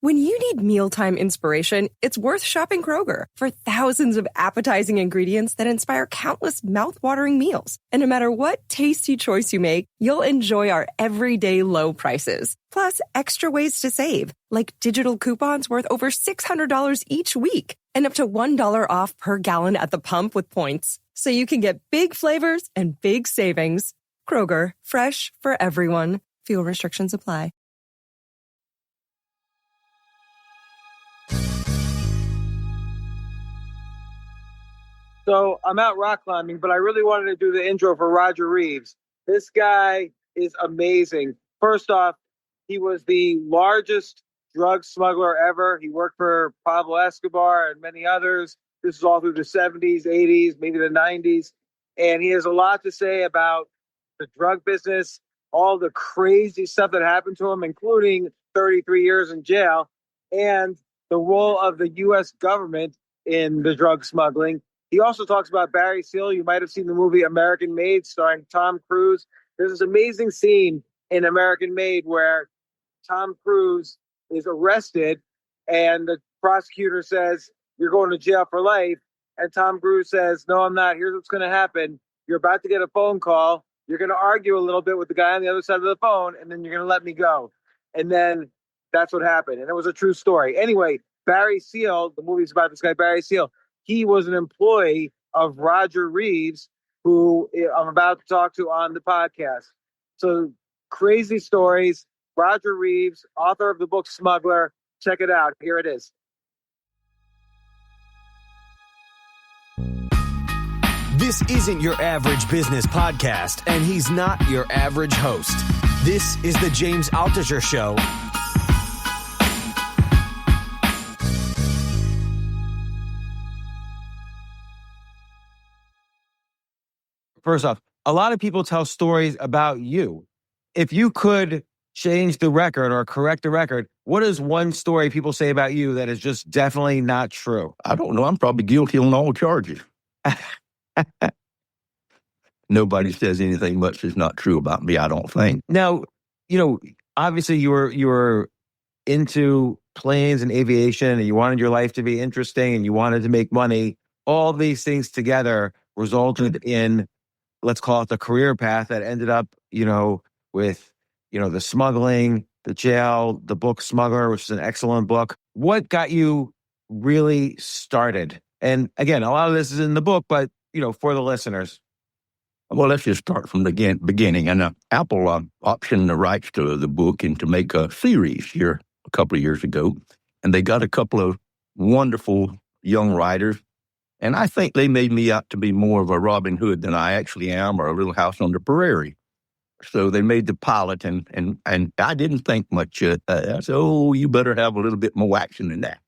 When you need mealtime inspiration, it's worth shopping Kroger for thousands of appetizing ingredients that inspire countless mouth-watering meals. And no matter what tasty choice you make, you'll enjoy our everyday low prices. Plus, extra ways to save, like digital coupons worth over $600 each week and up to $1 off per gallon at the pump with points. So you can get big flavors and big savings. Kroger, fresh for everyone. Fuel restrictions apply. So I'm out rock climbing, but I really wanted to do the intro for Roger Reaves. This guy is amazing. First off, he was the largest drug smuggler ever. He worked for Pablo Escobar and many others. This is all through the 70s, 80s, maybe the 90s. And he has a lot to say about the drug business, all the crazy stuff that happened to him, including 33 years in jail, and the role of the U.S. government in the drug smuggling. He also talks about Barry Seal. You might have seen the movie American Made starring Tom Cruise. There's this amazing scene in American Made where Tom Cruise is arrested and the prosecutor says, "You're going to jail for life." And Tom Cruise says, "No, I'm not. Here's what's going to happen. You're about to get a phone call. You're going to argue a little bit with the guy on the other side of the phone, and then you're going to let me go." And then that's what happened. And it was a true story. Anyway, Barry Seal, the movie's about this guy, Barry Seal. He was an employee of Roger Reaves, who I'm about to talk to on the podcast. So crazy stories. Roger Reaves, author of the book Smuggler. Check it out. Here it is. This isn't your average business podcast, and he's not your average host. This is the James Altucher Show. First off, a lot of people tell stories about you. If you could change the record or correct the record, what is one story people say about you that is just definitely not true? I don't know. I'm probably guilty on all charges. Nobody says anything much that's not true about me, I don't think. Now, obviously you were into planes and aviation, and you wanted your life to be interesting, and you wanted to make money. All these things together resulted in, let's call it, the career path that ended up, with, the smuggling, the jail, the book Smuggler, which is an excellent book. What got you really started? And again, a lot of this is in the book, but, for the listeners. Well, let's just start from the beginning. And Apple optioned the rights to the book and to make a series here a couple of years ago. And they got a couple of wonderful young writers. And I think they made me out to be more of a Robin Hood than I actually am, or a Little House on the Prairie. So they made the pilot, and I didn't think much. I said, "Oh, you better have a little bit more action than that."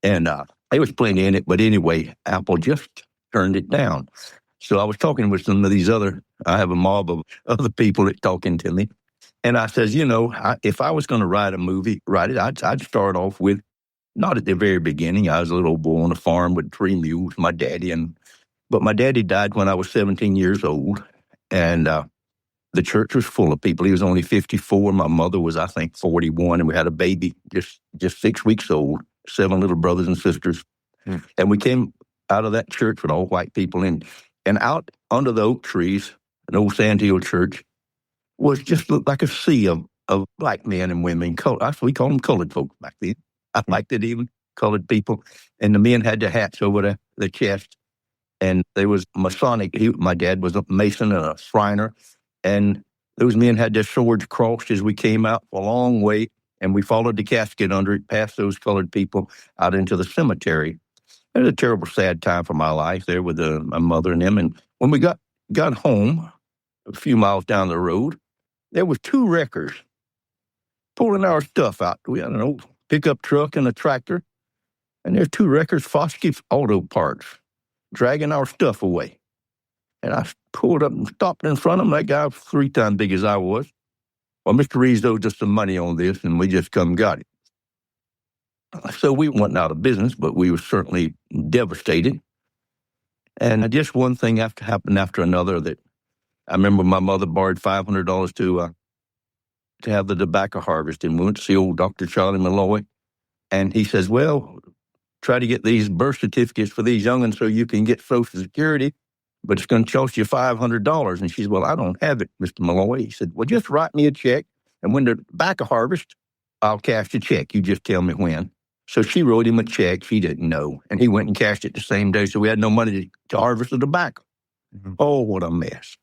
And there was plenty in it, but anyway, Apple just turned it down. So I was talking with some of these I have a mob of other people that talking to me, and I says, if I was going to write it, I'd start off with, not at the very beginning. I was a little old boy on a farm with 3 mules, my daddy, but my daddy died when I was 17 years old, and the church was full of people. He was only 54. My mother was, I think, 41, and we had a baby just 6 weeks old, 7 little brothers and sisters. And we came out of that church with all white people in, and out under the oak trees, an old sandhill church, was just looked like a sea of black men and women. We called them colored folks back then. I liked it even, colored people. And the men had their hats over the chest. And there was Masonic. My dad was a Mason and a Shriner. And those men had their swords crossed as we came out a long way. And we followed the casket under it, past those colored people, out into the cemetery. It was a terrible, sad time for my life there with my mother and them. And when we got home, a few miles down the road, there was 2 wreckers pulling our stuff out. We had an old pickup truck and a tractor, and there's 2 wreckers, Foskey's Auto Parts, dragging our stuff away. And I pulled up and stopped in front of them. That guy was 3 times big as I was. Well, Mr. Reeves owed us some money on this, and we just come and got it. So we went out of business, but we were certainly devastated. And just one thing happened after another. That I remember my mother borrowed $500 to have the tobacco harvest, and we went to see old Dr. Charlie Malloy. And he says, well, try to get these birth certificates for these young'uns so you can get Social Security, but it's going to cost you $500. And she said, well, I don't have it, Mr. Malloy. He said, well, just write me a check. And when they're back of harvest, I'll cash the check. You just tell me when. So she wrote him a check. She didn't know. And he went and cashed it the same day. So we had no money to harvest the tobacco. Mm-hmm. Oh, what a mess.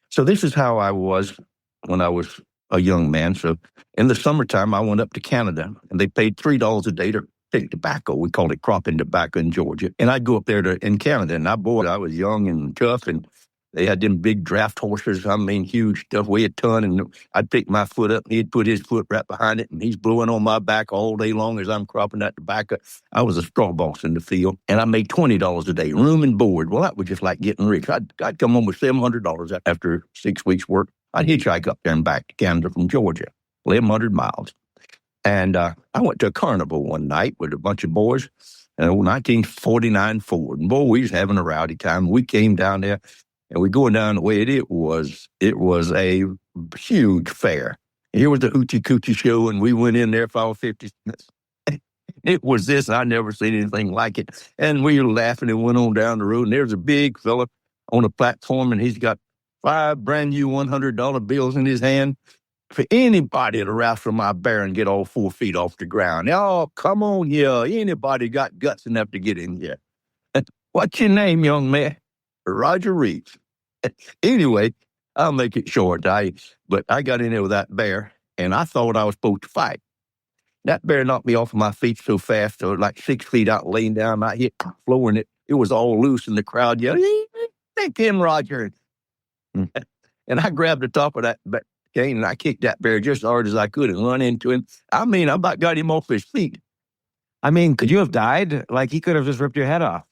So this is how I was when I was a young man. So in the summertime, I went up to Canada, and they paid $3 a day to take tobacco. We called it cropping tobacco in Georgia. And I'd go up there in Canada, and I was young and tough, and they had them big draft horses. I mean, huge stuff, weighed a ton, and I'd pick my foot up, and he'd put his foot right behind it, and he's blowing on my back all day long as I'm cropping that tobacco. I was a straw boss in the field, and I made $20 a day, room and board. Well, that was just like getting rich. I'd come home with $700 after 6 weeks' work. I'd hitchhike up there and back to Canada from Georgia, 1,100 miles. And I went to a carnival one night with a bunch of boys, an old 1949 Ford. And boy, we was having a rowdy time. We came down there, and we going down the way it was a huge fair. Here was the Hoochie Coochie show, and we went in there for our 50 cents. It was this, I never seen anything like it. And we were laughing and went on down the road, and there's a big fella on a platform, and he's got 5 brand new $100 bills in his hand. For anybody to wrestle my bear and get all 4 feet off the ground. Oh, come on, yeah. Anybody got guts enough to get in here? What's your name, young man? Roger Reaves. Anyway, I'll make it short. But I got in there with that bear, and I thought I was supposed to fight. That bear knocked me off of my feet so fast, so like 6 feet out, laying down. I hit the floor, and it was all loose, and the crowd yelled, "Take him, Roger!" And I grabbed the top of that cane, and I kicked that bear just as hard as I could and run into him. I mean, I about got him off his feet. I mean, could you have died? Like, he could have just ripped your head off.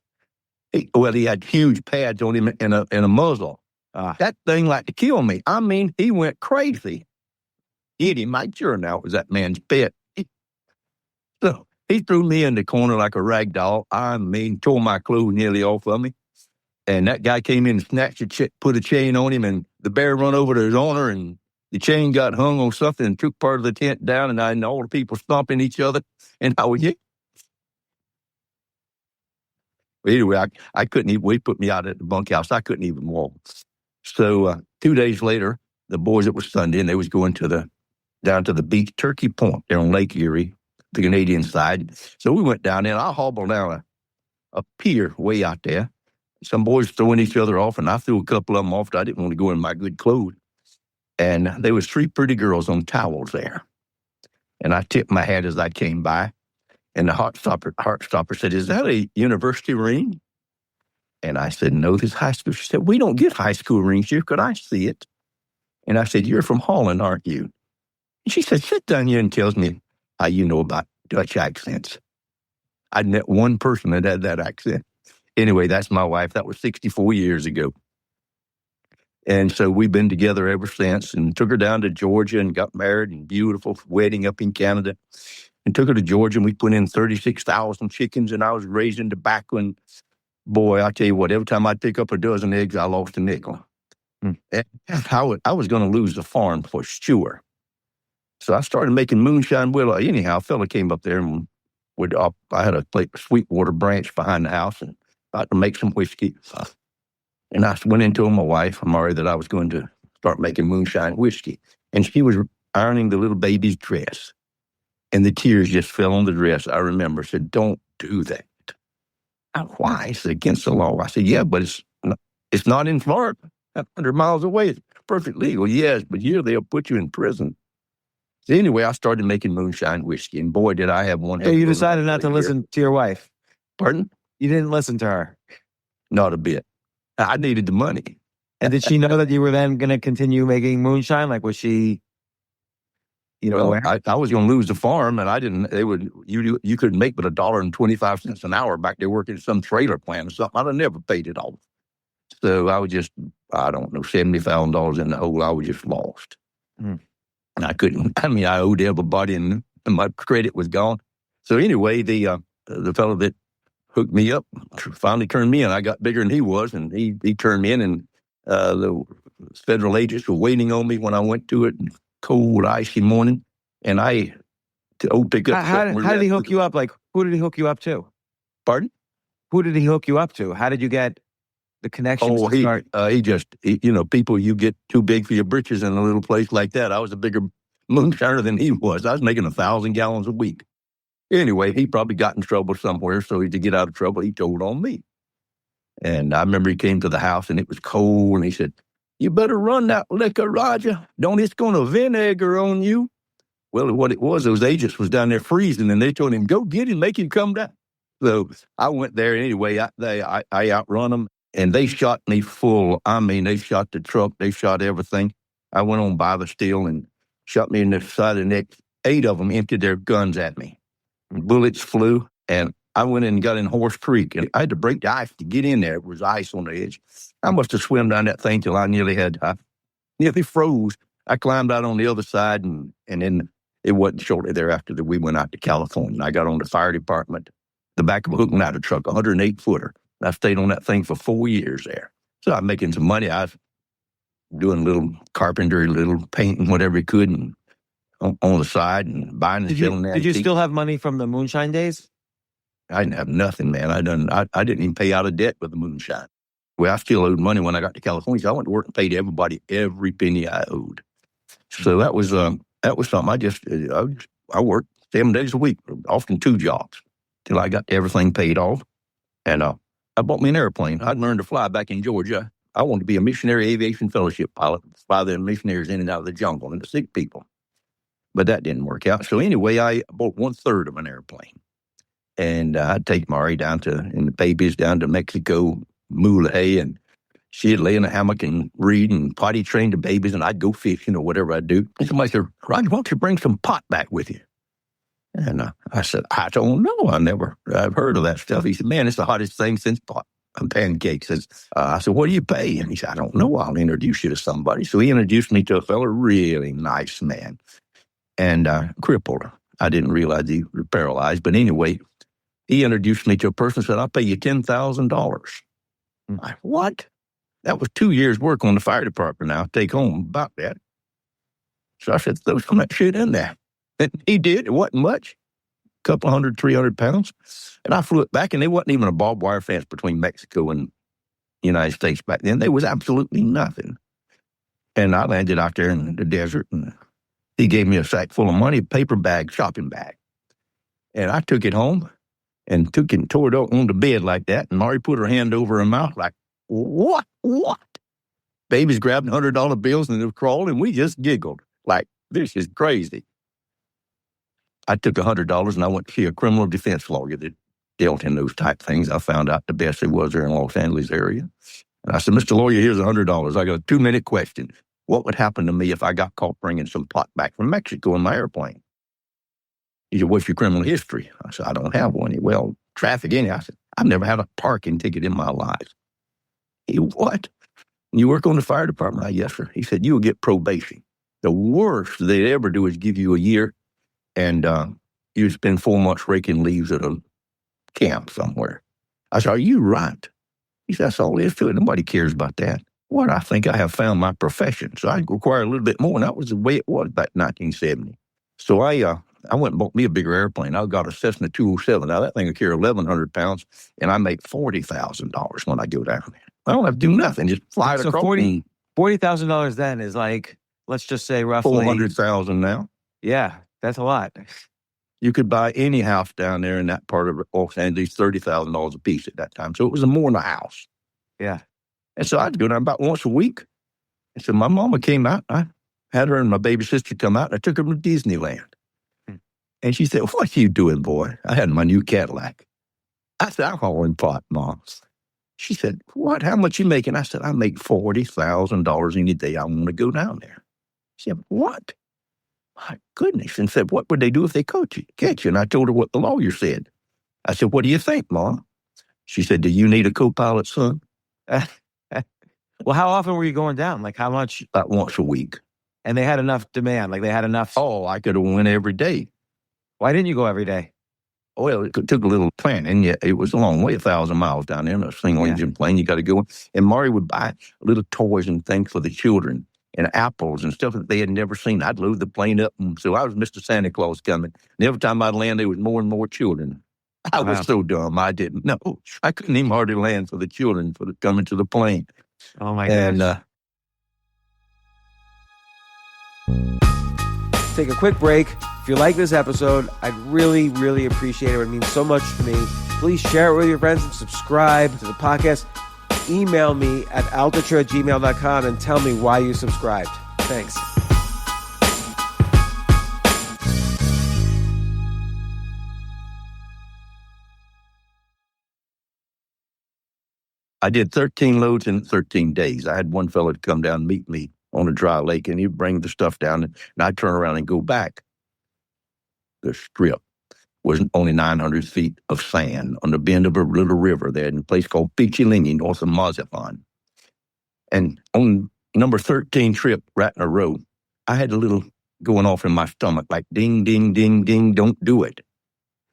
He had huge pads on him and a muzzle. That thing like to kill me. I mean, he went crazy. Eddie, my sure now was that man's pet. So he threw me in the corner like a rag doll. I mean, tore my clothes nearly off of me. And that guy came in and snatched put a chain on him, and the bear run over to his owner, and the chain got hung on something and took part of the tent down, and all the people stomping each other. And I was, anyway, I couldn't even, we put me out at the bunkhouse. I couldn't even walk. So 2 days later, the boys, it was Sunday, and they was going down to the beach, Turkey Point, there on Lake Erie, the Canadian side. So we went down there, and I hobbled down a pier way out there. Some boys throwing each other off, and I threw a couple of them off. I didn't want to go in my good clothes. And there was 3 pretty girls on towels there. And I tipped my hat as I came by. And the Heartstopper said, "Is that a university ring?" And I said, "No, this is high school." She said, "We don't get high school rings here. Could I see it?" And I said, "You're from Holland, aren't you?" And she said, "Sit down here," and tells me how you know about Dutch accents. I'd met one person that had that accent. Anyway, that's my wife. That was 64 years ago. And so we've been together ever since, and took her down to Georgia and got married, and beautiful wedding up in Canada. And took her to Georgia, and we put in 36,000 chickens, and I was raising tobacco. And boy, I tell you what, every time I'd pick up a dozen eggs, I lost a nickel. And I was going to lose the farm for sure. So I started making moonshine. Well, anyhow, a fella came up there, and I had a Sweetwater branch behind the house, and about to make some whiskey. And I went into my wife, Amari, that I was going to start making moonshine whiskey. And she was ironing the little baby's dress. And the tears just fell on the dress. I remember, said, "Don't do that." "Why?" It's against the law. I said, "Yeah, but it's not in Florida. 100 miles away. It's perfectly legal." "Yes, but here they'll put you in prison." So anyway, I started making moonshine whiskey. And boy, did I have one. Hey, you decided not to listen to your wife. Pardon? You didn't listen to her. Not a bit. I needed the money. And did she know that you were then going to continue making moonshine? Like, was she, Well, I was going to lose the farm, and I didn't. You couldn't make but $1.25 an hour back there working at some trailer plant or something. I'd have never paid it off. So I was just, I don't know, $70,000 in the hole. I was just lost. And I couldn't. I mean, I owed everybody, and my credit was gone. So anyway, the fellow that hooked me up finally turned me in. I got bigger than he was, and he turned me in, and the federal agents were waiting on me when I went to it. Cold, icy morning, and I to old pickup truck. How did he hook you up? Like, who did he hook you up to? Pardon? Who did he hook you up to? How did you get the connections to start? People, you get too big for your britches in a little place like that. I was a bigger moonshiner than he was. I was making 1,000 gallons a week. Anyway, he probably got in trouble somewhere, so to get out of trouble, he told on me. And I remember he came to the house, and it was cold, and he said, "You better run that liquor, Roger. Don't it's going to vinegar on you." Well, what it was, those agents was down there freezing, and they told him, "Go get him, make him come down." So I went there anyway. I outrun them, and they shot me full. I mean, they shot the truck. They shot everything. I went on by the steel and shot me in the side of the neck. 8 of them emptied their guns at me. Bullets flew, and I went in and got in Horse Creek, and I had to break the ice to get in there. It was ice on the edge. I must have swum down that thing till I nearly froze. I climbed out on the other side, and then it wasn't shortly thereafter that we went out to California. I got on the fire department, the back of a hook and ladder truck, 108-footer. I stayed on that thing for 4 years there. So I'm making some money. I was doing a little carpentry, little painting, whatever he could, and on the side and buying and selling that. Did you still have money from the Moonshine days? I didn't have nothing, man. I didn't even pay out of debt with the Moonshine. Well, I still owed money when I got to California, so I went to work and paid everybody every penny I owed. So that was something. I worked 7 days a week, often 2 jobs, till I got everything paid off. And I bought me an airplane. I'd learned to fly back in Georgia. I wanted to be a missionary aviation fellowship pilot, fly the missionaries in and out of the jungle and the sick people. But that didn't work out. So anyway, I bought 1/3 of an airplane. And I'd take Mari and the babies down to Mexico, moo hay, and she'd lay in a hammock and read and potty train the babies, and I'd go fishing or whatever I'd do. And somebody said, "Roger, why don't you bring some pot back with you?" And I said, "I don't know. I've heard of that stuff." He said, "Man, it's the hottest thing since pot and pancakes." I said, "What do you pay?" And he said, "I don't know. I'll introduce you to somebody." So he introduced me to a fellow, really nice man, and crippled. I didn't realize he was paralyzed. But anyway, he introduced me to a person and said, "I'll pay you $10,000. I'm like, "What?" That was 2 years' work on the fire department now, take home about that. So I said, "Throw some of that shit in there." And he did. It wasn't much, a couple 100, 300 pounds. And I flew it back, and there wasn't even a barbed wire fence between Mexico and the United States back then. There was absolutely nothing. And I landed out there in the desert, and he gave me a sack full of money, a paper bag, shopping bag. And I took it home and took it and tore it on the bed like that. And Mari put her hand over her mouth like, What? Babies grabbed $100 bills and they were crawling, and we just giggled like, this is crazy. I took $100 and I went to see a criminal defense lawyer that dealt in those type things. I found out the best there was there in Los Angeles area. And I said, "Mr. Lawyer, here's $100. I got a 2-minute question. What would happen to me if I got caught bringing some pot back from Mexico in my airplane?" He said, "What's your criminal history?" I said, "I don't have one." "Well, traffic in it." I said, "I've never had a parking ticket in my life." He, "What? You work on the fire department?" "Yes, sir." He said, "You'll get probation. The worst they'd ever do is give you a year, and you spend 4 months raking leaves at a camp somewhere." I said, "Are you right?" He said, "That's all there is to it. Nobody cares about that." What? I think I have found my profession. So I require a little bit more, and that was the way it was back in 1970. So I went and bought me a bigger airplane. I got a Cessna 207. Now, that thing will carry 1,100 pounds, and I make $40,000 when I go down there. I don't have to do nothing. Just fly it across. So $40,000 then is like, let's just say roughly $400,000 now. Yeah, that's a lot. You could buy any house down there in that part of Los Angeles, $30,000 a piece at that time. So it was more than a house. Yeah. And so I'd go down about once a week. And so my mama came out. I had her and my baby sister come out, and I took her to Disneyland. And she said, "What are you doing, boy?" I had my new Cadillac. I said, "I'm hauling pot, Mom." She said, "What? How much you making?" I said, "I make $40,000 any day I want to go down there." She said, "What?" My goodness. And said, "What would they do if they catch you?" And I told her what the lawyer said. I said, "What do you think, Mom?" She said, "Do you need a co-pilot, son?" Well, how often were you going down? Like how much? About once a week. And they had enough demand? Like they had enough? Oh, I could have went every day. Why didn't you go every day? Well, it took a little planning. Yeah, it was a long way, 1,000 miles down there in a single engine plane. You got to go. And Mari would buy little toys and things for the children. and apples and stuff that they had never seen. I'd load the plane up, and so I was Mr. Santa Claus coming. And every time I'd land, there was more and more children. I was so dumb, I didn't know. I couldn't even hardly land for the children for coming to the plane. Oh, my gosh. Take a quick break. If you like this episode, I'd really, really appreciate it. It means so much to me. Please share it with your friends and subscribe to the podcast. Email me at altucher@gmail.com and tell me why you subscribed. Thanks. I did 13 loads in 13 days. I had one fellow to come down and meet me on a dry lake, and he'd bring the stuff down, and I'd turn around and go back. The strip was only 900 feet of sand on the bend of a little river there in a place called Pichilini, north of Mazatlan. And on number 13 trip, right in a row, I had a little going off in my stomach, like ding, ding, ding, ding, don't do it.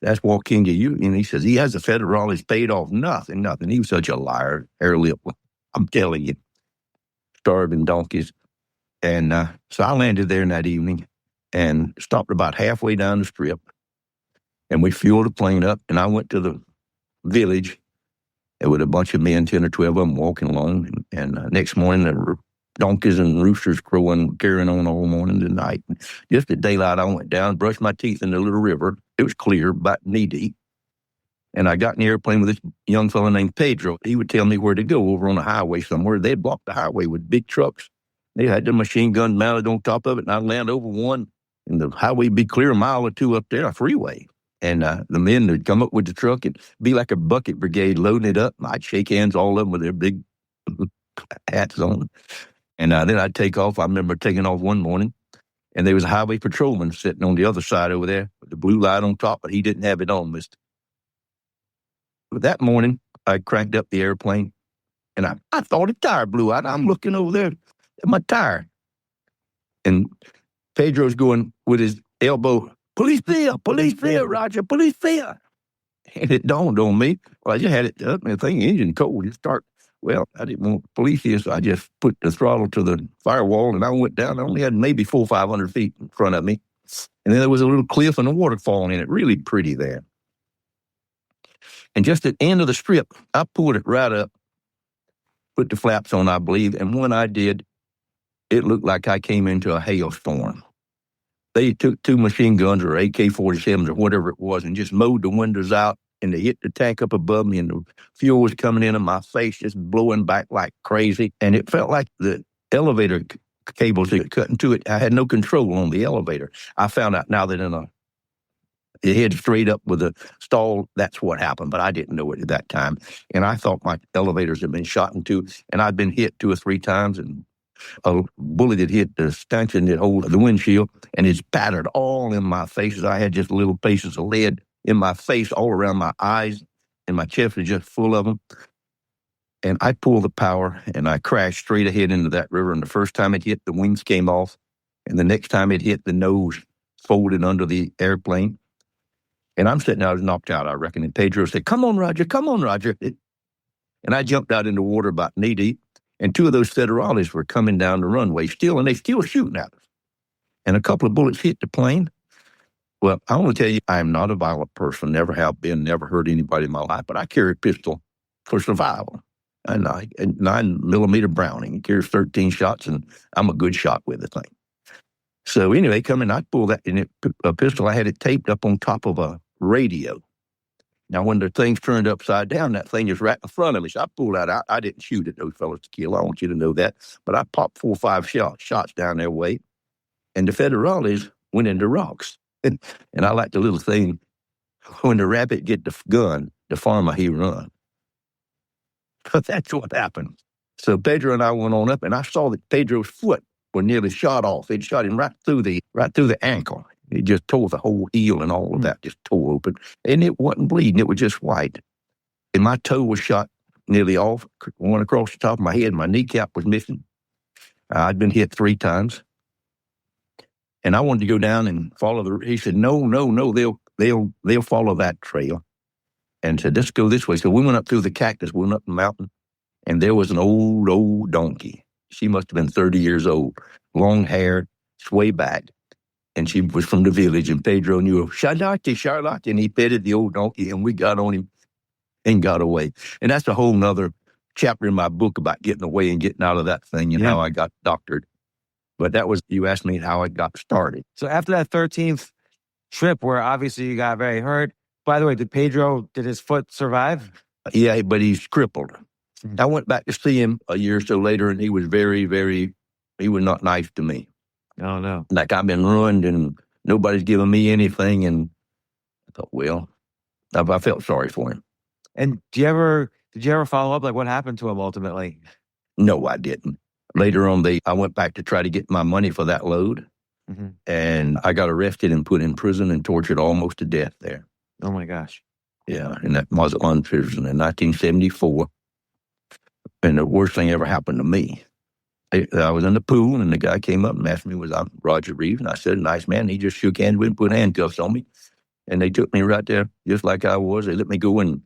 That's Joaquin you. And he says, he has the federales paid off. Nothing. He was such a liar, hair lip. I'm telling you, starving donkeys. And so I landed there that evening and stopped about halfway down the strip. And we fueled the plane up, and I went to the village with a bunch of men, 10 or 12 of them walking along. And next morning, there were donkeys and roosters crowing, carrying on all morning to night. Just at daylight, I went down, brushed my teeth in the little river. It was clear, about knee deep. And I got in the airplane with this young fellow named Pedro. He would tell me where to go over on the highway somewhere. They'd block the highway with big trucks. They had the machine gun mounted on top of it, and I'd land over one, and the highway would be clear a mile or two up there, a freeway. And the men would come up with the truck and be like a bucket brigade loading it up. I'd shake hands, all of them with their big hats on. And then I'd take off. I remember taking off one morning, and there was a highway patrolman sitting on the other side over there with the blue light on top, but he didn't have it on, mister. But that morning, I cranked up the airplane, and I thought a tire blew out. I'm looking over there at my tire. And Pedro's going with his elbow, police there, Roger, police there. And it dawned on me, well, I just had it up, and the thing, engine cold, it start. Well, I didn't want police here, so I just put the throttle to the firewall, and I went down. I only had maybe 400 or 500 feet in front of me. And then there was a little cliff and a waterfall in it, really pretty there. And just at the end of the strip, I pulled it right up, put the flaps on, I believe, and when I did, it looked like I came into a hailstorm. They took two machine guns or AK-47s or whatever it was and just mowed the windows out, and they hit the tank up above me, and the fuel was coming in my face, just blowing back like crazy. And it felt like the elevator cables had cut into it. I had no control on the elevator. I found out now that it hit straight up with a stall. That's what happened, but I didn't know it at that time. And I thought my elevators had been shot into, and I'd been hit 2 or 3 times, and a bullet had hit the stanchion that holds the windshield, and it's battered all in my face. I had just little pieces of lead in my face, all around my eyes, and my chest was just full of them. And I pulled the power, and I crashed straight ahead into that river. And the first time it hit, the wings came off, and the next time it hit, the nose folded under the airplane. And I'm sitting there, I was knocked out, I reckon. And Pedro said, come on, Roger. And I jumped out in the water about knee deep. And 2 of those federales were coming down the runway still, and they still shooting at us. And a couple of bullets hit the plane. Well, I want to tell you, I am not a violent person, never have been, never hurt anybody in my life, but I carry a pistol for survival. And a 9mm Browning. It carries 13 shots, and I'm a good shot with the thing. So anyway, I pulled that a pistol. I had it taped up on top of a radio. Now, when the thing's turned upside down, that thing is right in front of me. So I pulled that out. I didn't shoot at those fellas to kill. I want you to know that. But I popped 4 or 5 shots down their way, and the federales went into rocks. And I like the little thing, when the rabbit get the gun, the farmer, he run. But that's what happened. So Pedro and I went on up, and I saw that Pedro's foot was nearly shot off. It shot him right through the ankle. It just tore the whole heel and all of that, just tore open. And it wasn't bleeding. It was just white. And my toe was shot nearly off, one across the top of my head. My kneecap was missing. I'd been hit 3 times. And I wanted to go down and follow he said, no, they'll follow that trail. And said, let's go this way. So we went up through the cactus, we went up the mountain, and there was an old donkey, She must have been 30 years old, long hair, sway back. And she was from the village, and Pedro knew her, Charlotte, and he petted the old donkey, and we got on him and got away. And that's a whole nother chapter in my book about getting away and getting out of that thing and how I got doctored. But that was, you asked me how I got started. So after that 13th trip where obviously you got very hurt, by the way, did his foot survive? Yeah, but he's crippled. I went back to see him a year or so later, and he was he was not nice to me. Oh, no. Like, I've been ruined and nobody's giving me anything. And I thought, well, I felt sorry for him. And did you ever follow up? Like, what happened to him ultimately? No, I didn't. Later on, I went back to try to get my money for that load. Mm-hmm. And I got arrested and put in prison and tortured almost to death there. Oh, my gosh. Yeah, in that Mazatlan prison in 1974. And the worst thing ever happened to me. I was in the pool, and the guy came up and asked me, was I Roger Reaves? And I said, nice man. He just shook hands with me and put handcuffs on me. And they took me right there, just like I was. They let me go and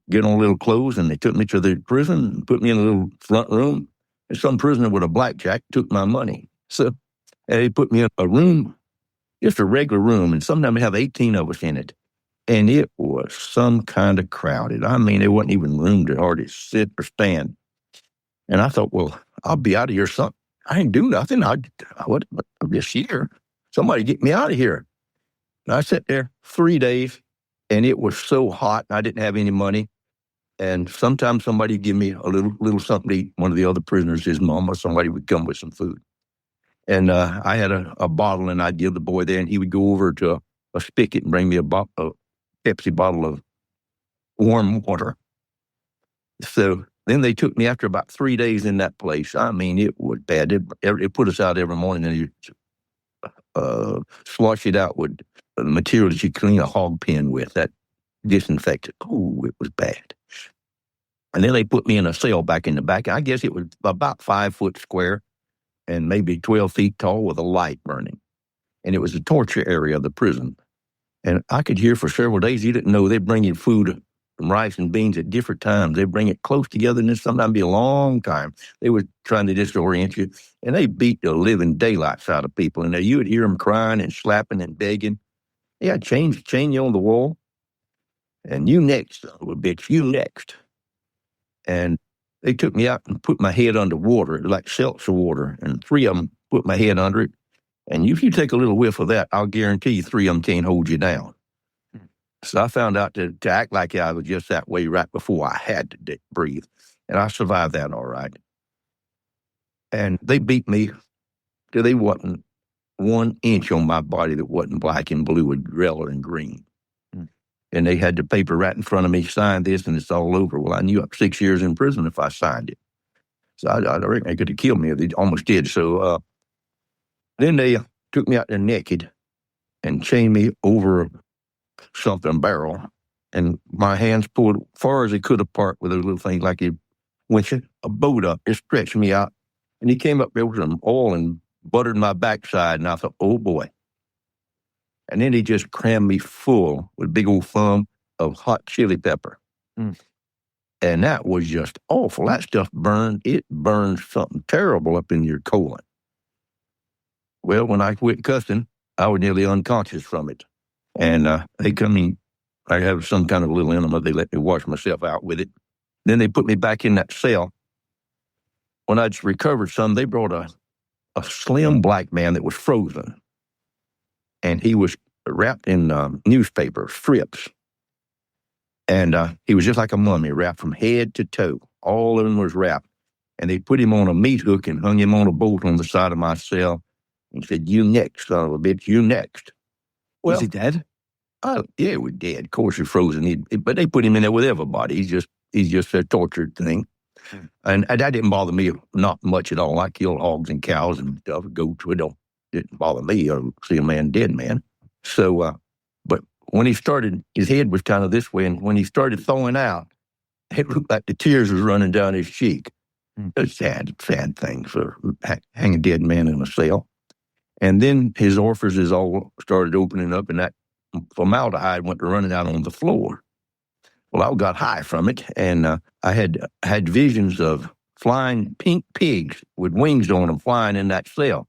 get on little clothes, and they took me to the prison and put me in a little front room. And some prisoner with a blackjack took my money. So they put me in a room, just a regular room, and sometimes they have 18 of us in it. And it was some kind of crowded. I mean, there wasn't even room to hardly sit or stand. And I thought, well, I'll be out of here. I ain't do nothing. I'm just here. Somebody get me out of here. And I sat there 3 days, and it was so hot. I didn't have any money. And sometimes somebody would give me a little something to eat. One of the other prisoners, his mom or somebody, would come with some food. And I had a bottle, and I'd give the boy there, and he would go over to a spigot and bring me a Pepsi bottle of warm water. So then they took me after about 3 days in that place. I mean, it was bad. They put us out every morning, and you slosh it out with the material that you clean a hog pen with, that disinfectant. Oh, it was bad. And then they put me in a cell back in the back. I guess it was about 5 foot square and maybe 12 feet tall with a light burning. And it was the torture area of the prison. And I could hear for several days, you didn't know, they'd bring you food, rice and beans at different times. They bring it close together, and then sometimes be a long time. They were trying to disorient you, and they beat the living daylights out of people. And you would hear them crying and slapping and begging. They had chain you on the wall. And you next, son of a bitch, you next. And they took me out and put my head under water, like seltzer water, and 3 of them put my head under it. And if you take a little whiff of that, I'll guarantee you 3 of them can't hold you down. So I found out to act like I was just that way right before I had to breathe. And I survived that all right. And they beat me till they wasn't 1 inch on my body that wasn't black and blue and yellow and green. And they had the paper right in front of me, sign this, and it's all over. Well, I knew up 6 years in prison if I signed it. So I reckon they could have killed me. They almost did. So then they took me out there naked and chained me over something barrel, and my hands pulled far as they could apart with those little things like he winch a boat up. It stretched me out, and he came up there with some oil and buttered my backside, and I thought, oh boy. And then he just crammed me full with a big old thumb of hot chili pepper. And that was just awful. That stuff burned. It burns something terrible up in your colon. Well, when I quit cussing, I was nearly unconscious from it. And they come in, I have some kind of little enema. They let me wash myself out with it. Then they put me back in that cell. When I'd recovered some, they brought a slim black man that was frozen. And he was wrapped in newspaper strips. And he was just like a mummy, wrapped from head to toe. All of him was wrapped. And they put him on a meat hook and hung him on a bolt on the side of my cell and said, you next, son of a bitch, you next. Well, was he dead? Yeah, he was dead. Of course, he's frozen. But they put him in there with everybody. He's just a tortured thing. And that didn't bother me not much at all. I killed hogs and cows and stuff, goats. It didn't bother me or see a man dead, man. So, but when he started, his head was kind of this way, and when he started thawing out, it looked like the tears was running down his cheek. A sad thing for hang a dead man in a cell. And then his orifices all started opening up, and that formaldehyde went running out on the floor. Well, I got high from it, and I had visions of flying pink pigs with wings on them flying in that cell.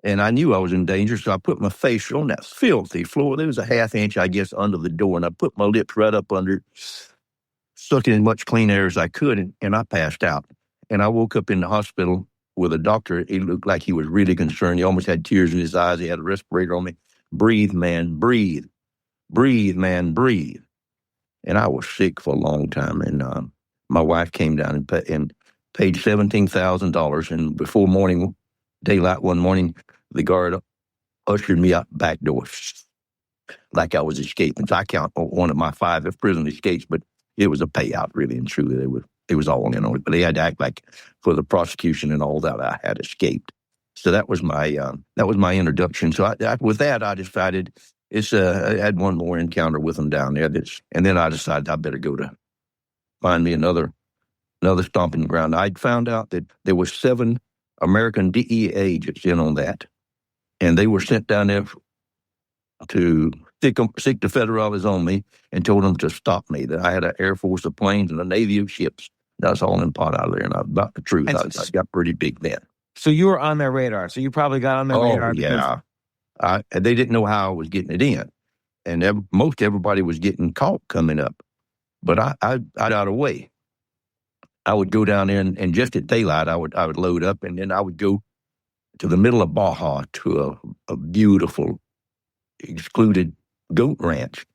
And I knew I was in danger, so I put my face on that filthy floor. There was a half inch, I guess, under the door, and I put my lips right up under it, sucking in much clean air as I could, and I passed out. And I woke up in the hospital with a doctor. He looked like he was really concerned. He almost had tears in his eyes. He had a respirator on me. Breathe, man, breathe. Breathe, man, breathe. And I was sick for a long time, and my wife came down and paid $17,000, and before morning daylight one morning, the guard ushered me out back door like I was escaping. So I count one of my 5 prison escapes, but it was a payout, really and truly. It was all in on it, but they had to act like for the prosecution and all that I had escaped. So that was my introduction. So with that, I decided I had one more encounter with them down there. And then I decided I better go to find me another stomping ground. I'd found out that there were 7 American DEA agents in on that, and they were sent down there to stick the federales on me and told them to stop me, that I had an Air Force of planes and a Navy of ships. That's all in pot out of there, and about the truth. I got pretty big then. So you were on their radar. So you probably got on their radar. Yeah. They didn't know how I was getting it in, and most everybody was getting caught coming up. But I got away. I would go down there, and just at daylight, I would load up, and then I would go to the middle of Baja to a beautiful, excluded goat ranch,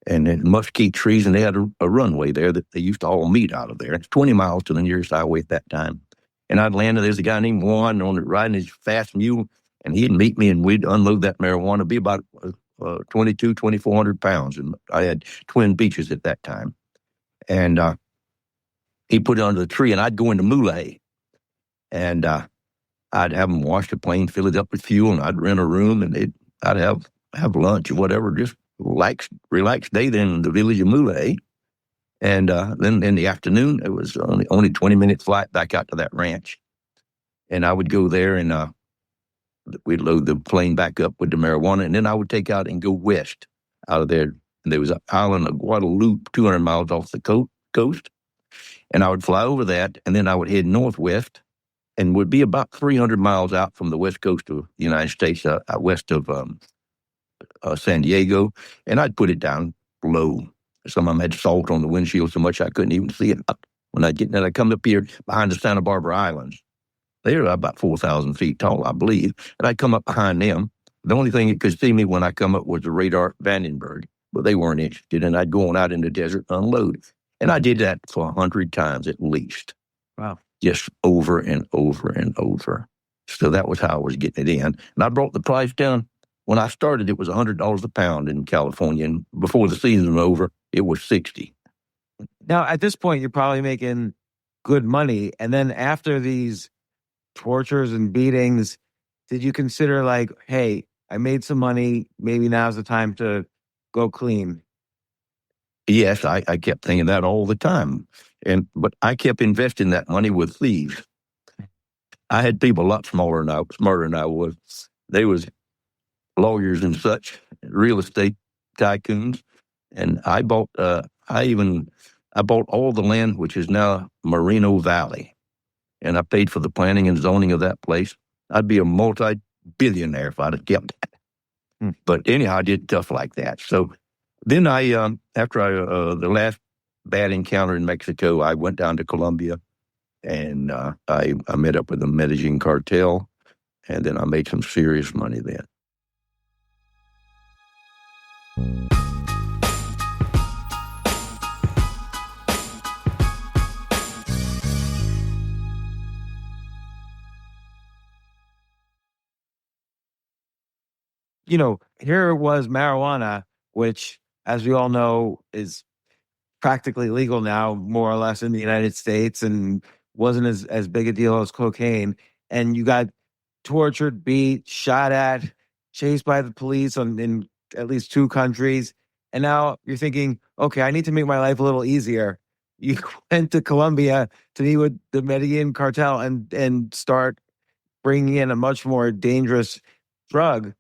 and then mesquite trees, and they had a runway there that they used to all meet out of there. It's 20 miles to the nearest highway at that time. And I'd land, there's a guy named Juan riding his fast mule, and he'd meet me, and we'd unload that marijuana. It'd be about 2,400 pounds, and I had Twin Beaches at that time. And he put it under the tree, and I'd go into Muley, and I'd have them wash the plane, fill it up with fuel, and I'd rent a room, and I'd have lunch or whatever, just relaxed day then in the village of Muley. And then in the afternoon, it was only 20-minute flight back out to that ranch. And I would go there, and we'd load the plane back up with the marijuana, and then I would take out and go west out of there. And there was an island of Guadalupe, 200 miles off the coast. And I would fly over that, and then I would head northwest, and would be about 300 miles out from the west coast of the United States, west of San Diego. And I'd put it down low. Some of them had salt on the windshield so much I couldn't even see it. When I'd get there, I'd come up here behind the Santa Barbara Islands. They're about 4,000 feet tall, I believe. And I'd come up behind them. The only thing that could see me when I come up was the radar at Vandenberg, but they weren't interested. And I'd go on out in the desert and unload. And I did that for 100 times at least. Wow. Just over and over and over. So that was how I was getting it in. And I brought the price down. When I started, it was $100 a pound in California. And before the season was over, it was $60. Now, at this point, you're probably making good money. And then after these tortures and beatings, did you consider like, hey, I made some money, maybe now's the time to go clean? Yes, I kept thinking that all the time. But I kept investing that money with thieves. I had people a lot smarter than I was. They was lawyers and such, real estate tycoons. And I bought all the land, which is now Moreno Valley. And I paid for the planning and zoning of that place. I'd be a multi-billionaire if I'd have kept that. But anyhow, I did stuff like that. So then after the last bad encounter in Mexico, I went down to Colombia, and I met up with the Medellin cartel, and then I made some serious money then. You know, here was marijuana, which, as we all know, is practically legal now, more or less, in the United States, and wasn't as big a deal as cocaine. And you got tortured, beat, shot at, chased by the police in at least 2 countries. And now you're thinking, okay, I need to make my life a little easier. You went to Colombia to meet with the Medellin cartel and start bringing in a much more dangerous drug.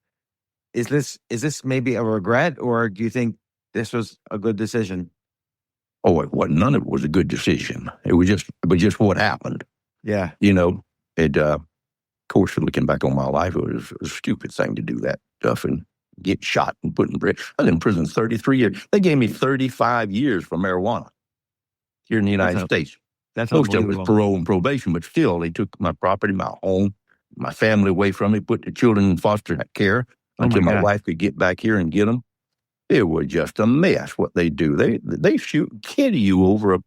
Is this maybe a regret, or do you think this was a good decision? Oh, it wasn't. None of it was a good decision. It was just what happened. Yeah. Of course, looking back on my life, it was a stupid thing to do that stuff and get shot and put in prison. I was in prison 33 years. They gave me 35 years for marijuana here in the United States. That's Most of it was unbelievable. parole and probation, but still, they took my property, my home, my family away from me, put the children in foster care until my wife could get back here and get them. It was just a mess what they do. They shoot and kill you over a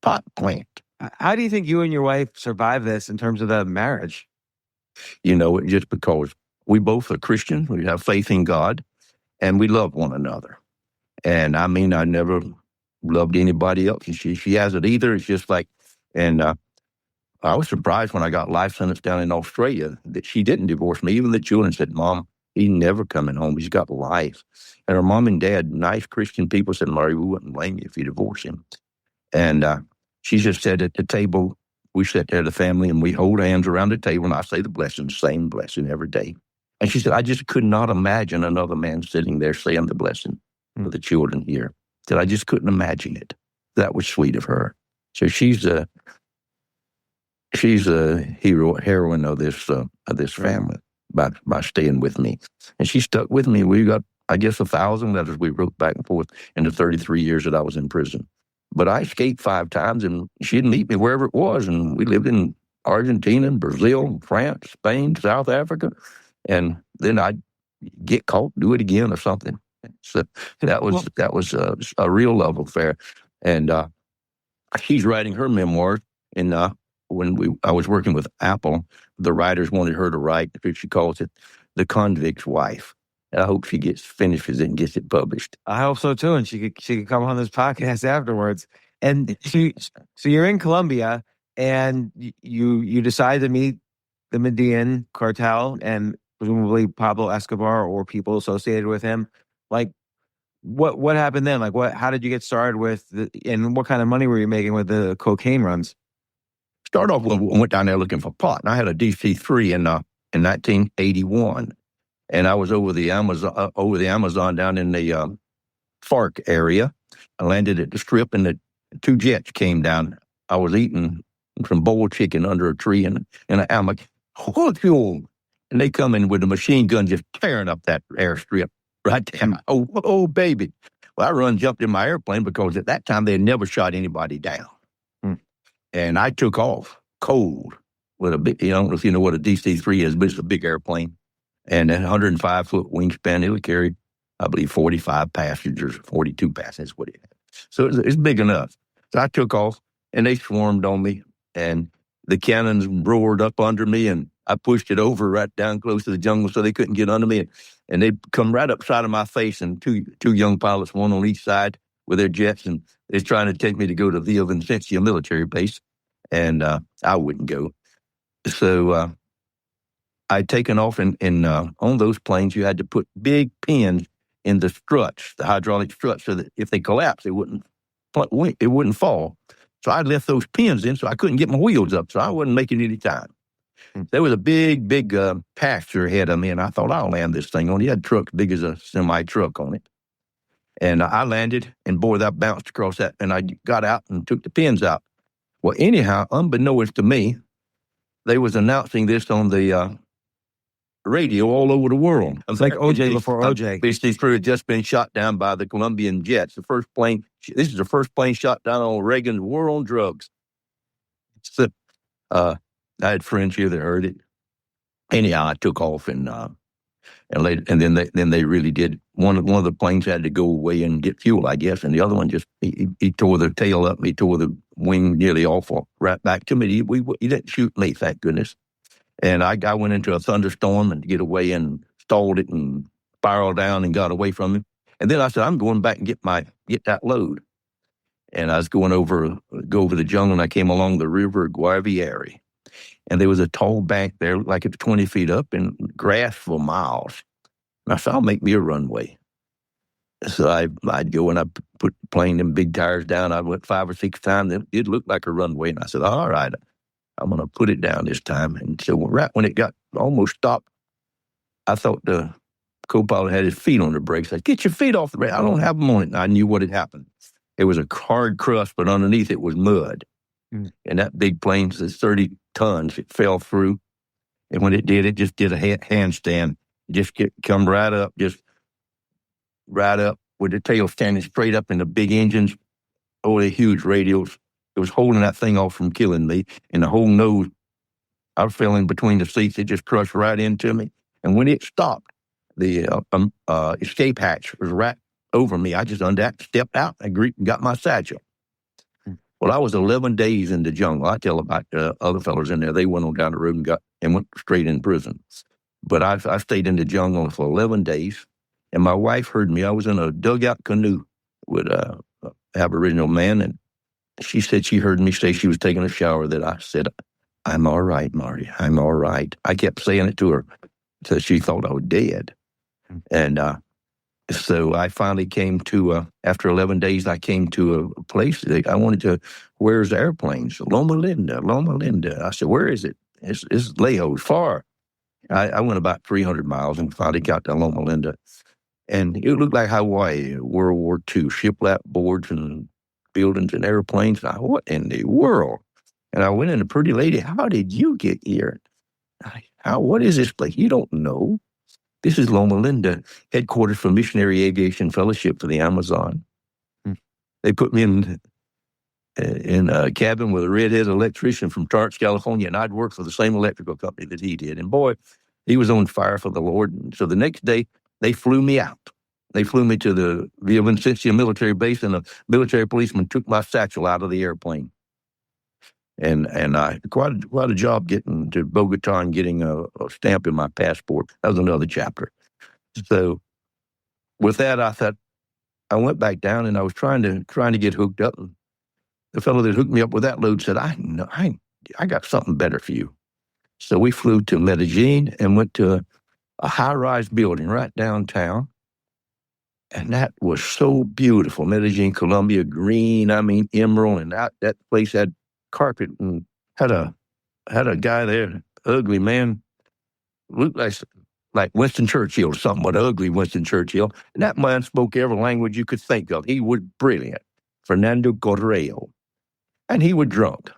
pot plant. How do you think you and your wife survive this in terms of the marriage? Just because we both are Christians, we have faith in God, and we love one another. And I mean, I never loved anybody else. And she hasn't either. It's just like, and I was surprised when I got life sentence down in Australia that she didn't divorce me. Even the children said, "Mom, he's never coming home. He's got life." And her mom and dad, nice Christian people, said, "Larry, we wouldn't blame you if you divorce him." And she just said at the table, we sit there, the family, and we hold hands around the table, and I say the blessing, same blessing every day. And she said, "I just could not imagine another man sitting there saying the blessing for the children here." Said, "I just couldn't imagine it." That was sweet of her. So she's a heroine of this family by staying with me. And she stuck with me. We got, I guess, 1,000 letters we wrote back and forth in the 33 years that I was in prison. But I escaped 5 times, and she'd meet me wherever it was. And we lived in Argentina, Brazil, France, Spain, South Africa. And then I'd get caught, do it again or something. So that was a real love affair. And she's writing her memoir. And when I was working with Apple, the writers wanted her to write, she calls it, The Convict's Wife. And I hope she finishes it and gets it published. I hope so too, and she could come on this podcast afterwards. And so you're in Colombia, and you decide to meet the Medellin cartel and presumably Pablo Escobar or people associated with him. Like, what happened then? Like, how did you get started with and what kind of money were you making with the cocaine runs? Start off when I went down there looking for pot, and I had a DC-3 in 1981. And I was over the Amazon down in the FARC area. I landed at the Strip, and the 2 jets came down. I was eating some boiled chicken under a tree in an hammock. And they come in with a machine gun just tearing up that airstrip right there. Oh, baby. Well, I jumped in my airplane because at that time they had never shot anybody down. And I took off cold with a big, I don't know if you know what a DC-3 is, but it's a big airplane. And a 105-foot wingspan, it would carry, I believe, 45 passengers, 42 passengers, what it had. So it's big enough. So I took off, and they swarmed on me, and the cannons roared up under me, and I pushed it over right down close to the jungle so they couldn't get under me. And they come right up side of my face, and two young pilots, one on each side with their jets, and they're trying to take me to go to Villavicencio military base, and I wouldn't go. So I'd taken off, and on those planes, you had to put big pins in the struts, the hydraulic struts, so that if they collapsed, it wouldn't fall. So I left those pins in, so I couldn't get my wheels up, so I wasn't making any time. There was a big pasture ahead of me, and I thought, I'll land this thing on it. It had trucks big as a semi-truck on it. And I landed, and boy, that bounced across that, and I got out and took the pins out. Well, anyhow, unbeknownst to me, they was announcing this on the radio all over the world. It was like OJ before OJ. These crew had just been shot down by the Colombian jets. This is the first plane shot down on Reagan's war on drugs. So, I had friends here that heard it. Anyhow, I took off and then they really did. One of the planes had to go away and get fuel, I guess, and the other one just he tore the tail up. He tore the wing nearly off right back to me. He didn't shoot me, thank goodness. And I went into a thunderstorm and to get away and stalled it and spiraled down and got away from him. And then I said, I'm going back and get that load. And I was go over the jungle, and I came along the river Guaviare. And there was a tall bank there, like it's 20 feet up, and grass for miles. And I said, I'll make me a runway. So I'd go and I put the plane in big tires down. I went 5 or 6 times. It looked like a runway. And I said, all right, I'm going to put it down this time. And so right when it got almost stopped, I thought the co-pilot had his feet on the brakes. I said, get your feet off the brake. I don't have them on it. And I knew what had happened. It was a hard crust, but underneath it was mud. And that big plane is 30 tons. It fell through. And when it just did a handstand. Just come right up with the tail standing straight up in the big engines. Oh, the huge radials. It was holding that thing off from killing me. And the whole nose, I fell in between the seats. It just crushed right into me. And when it stopped, the escape hatch was right over me. I just stepped out and got my satchel. Well, I was 11 days in the jungle. I tell about other fellows in there. They went on down the road and went straight in prison. But I stayed in the jungle for 11 days, and my wife heard me. I was in a dugout canoe with an Aboriginal man, and she said she heard me say she was taking a shower, that I said, "I'm all right, Marty. I'm all right." I kept saying it to her until she thought I was dead. And so I finally came to, after 11 days, I came to a place. I wanted to, where's the airplanes? Loma Linda. I said, where is it? It's Leho, far. I went about 300 miles and finally got to Loma Linda. And it looked like Hawaii, World War II, shiplap boards and buildings and airplanes. What in the world? And I went in, a pretty lady, how did you get here? What is this place? You don't know. This is Loma Linda, headquarters for Missionary Aviation Fellowship for the Amazon. They put me in a cabin with a redheaded electrician from Torrance, California, and I'd worked for the same electrical company that he did. And boy, he was on fire for the Lord. And so the next day, they flew me out. They flew me to the Villa Vicentia military base, and a military policeman took my satchel out of the airplane. And I quite a job getting to Bogota and getting a stamp in my passport. That was another chapter. So with that, I thought, I went back down and I was trying to get hooked up. And the fellow that hooked me up with that load said, I got something better for you. So we flew to Medellin and went to a high-rise building right downtown. And that was so beautiful. Medellin, Colombia, green, emerald. And that place had carpet and had a guy there, ugly man, looked like Winston Churchill or something, but ugly Winston Churchill. And that man spoke every language you could think of. He was brilliant. Fernando Correo. And he was drunk,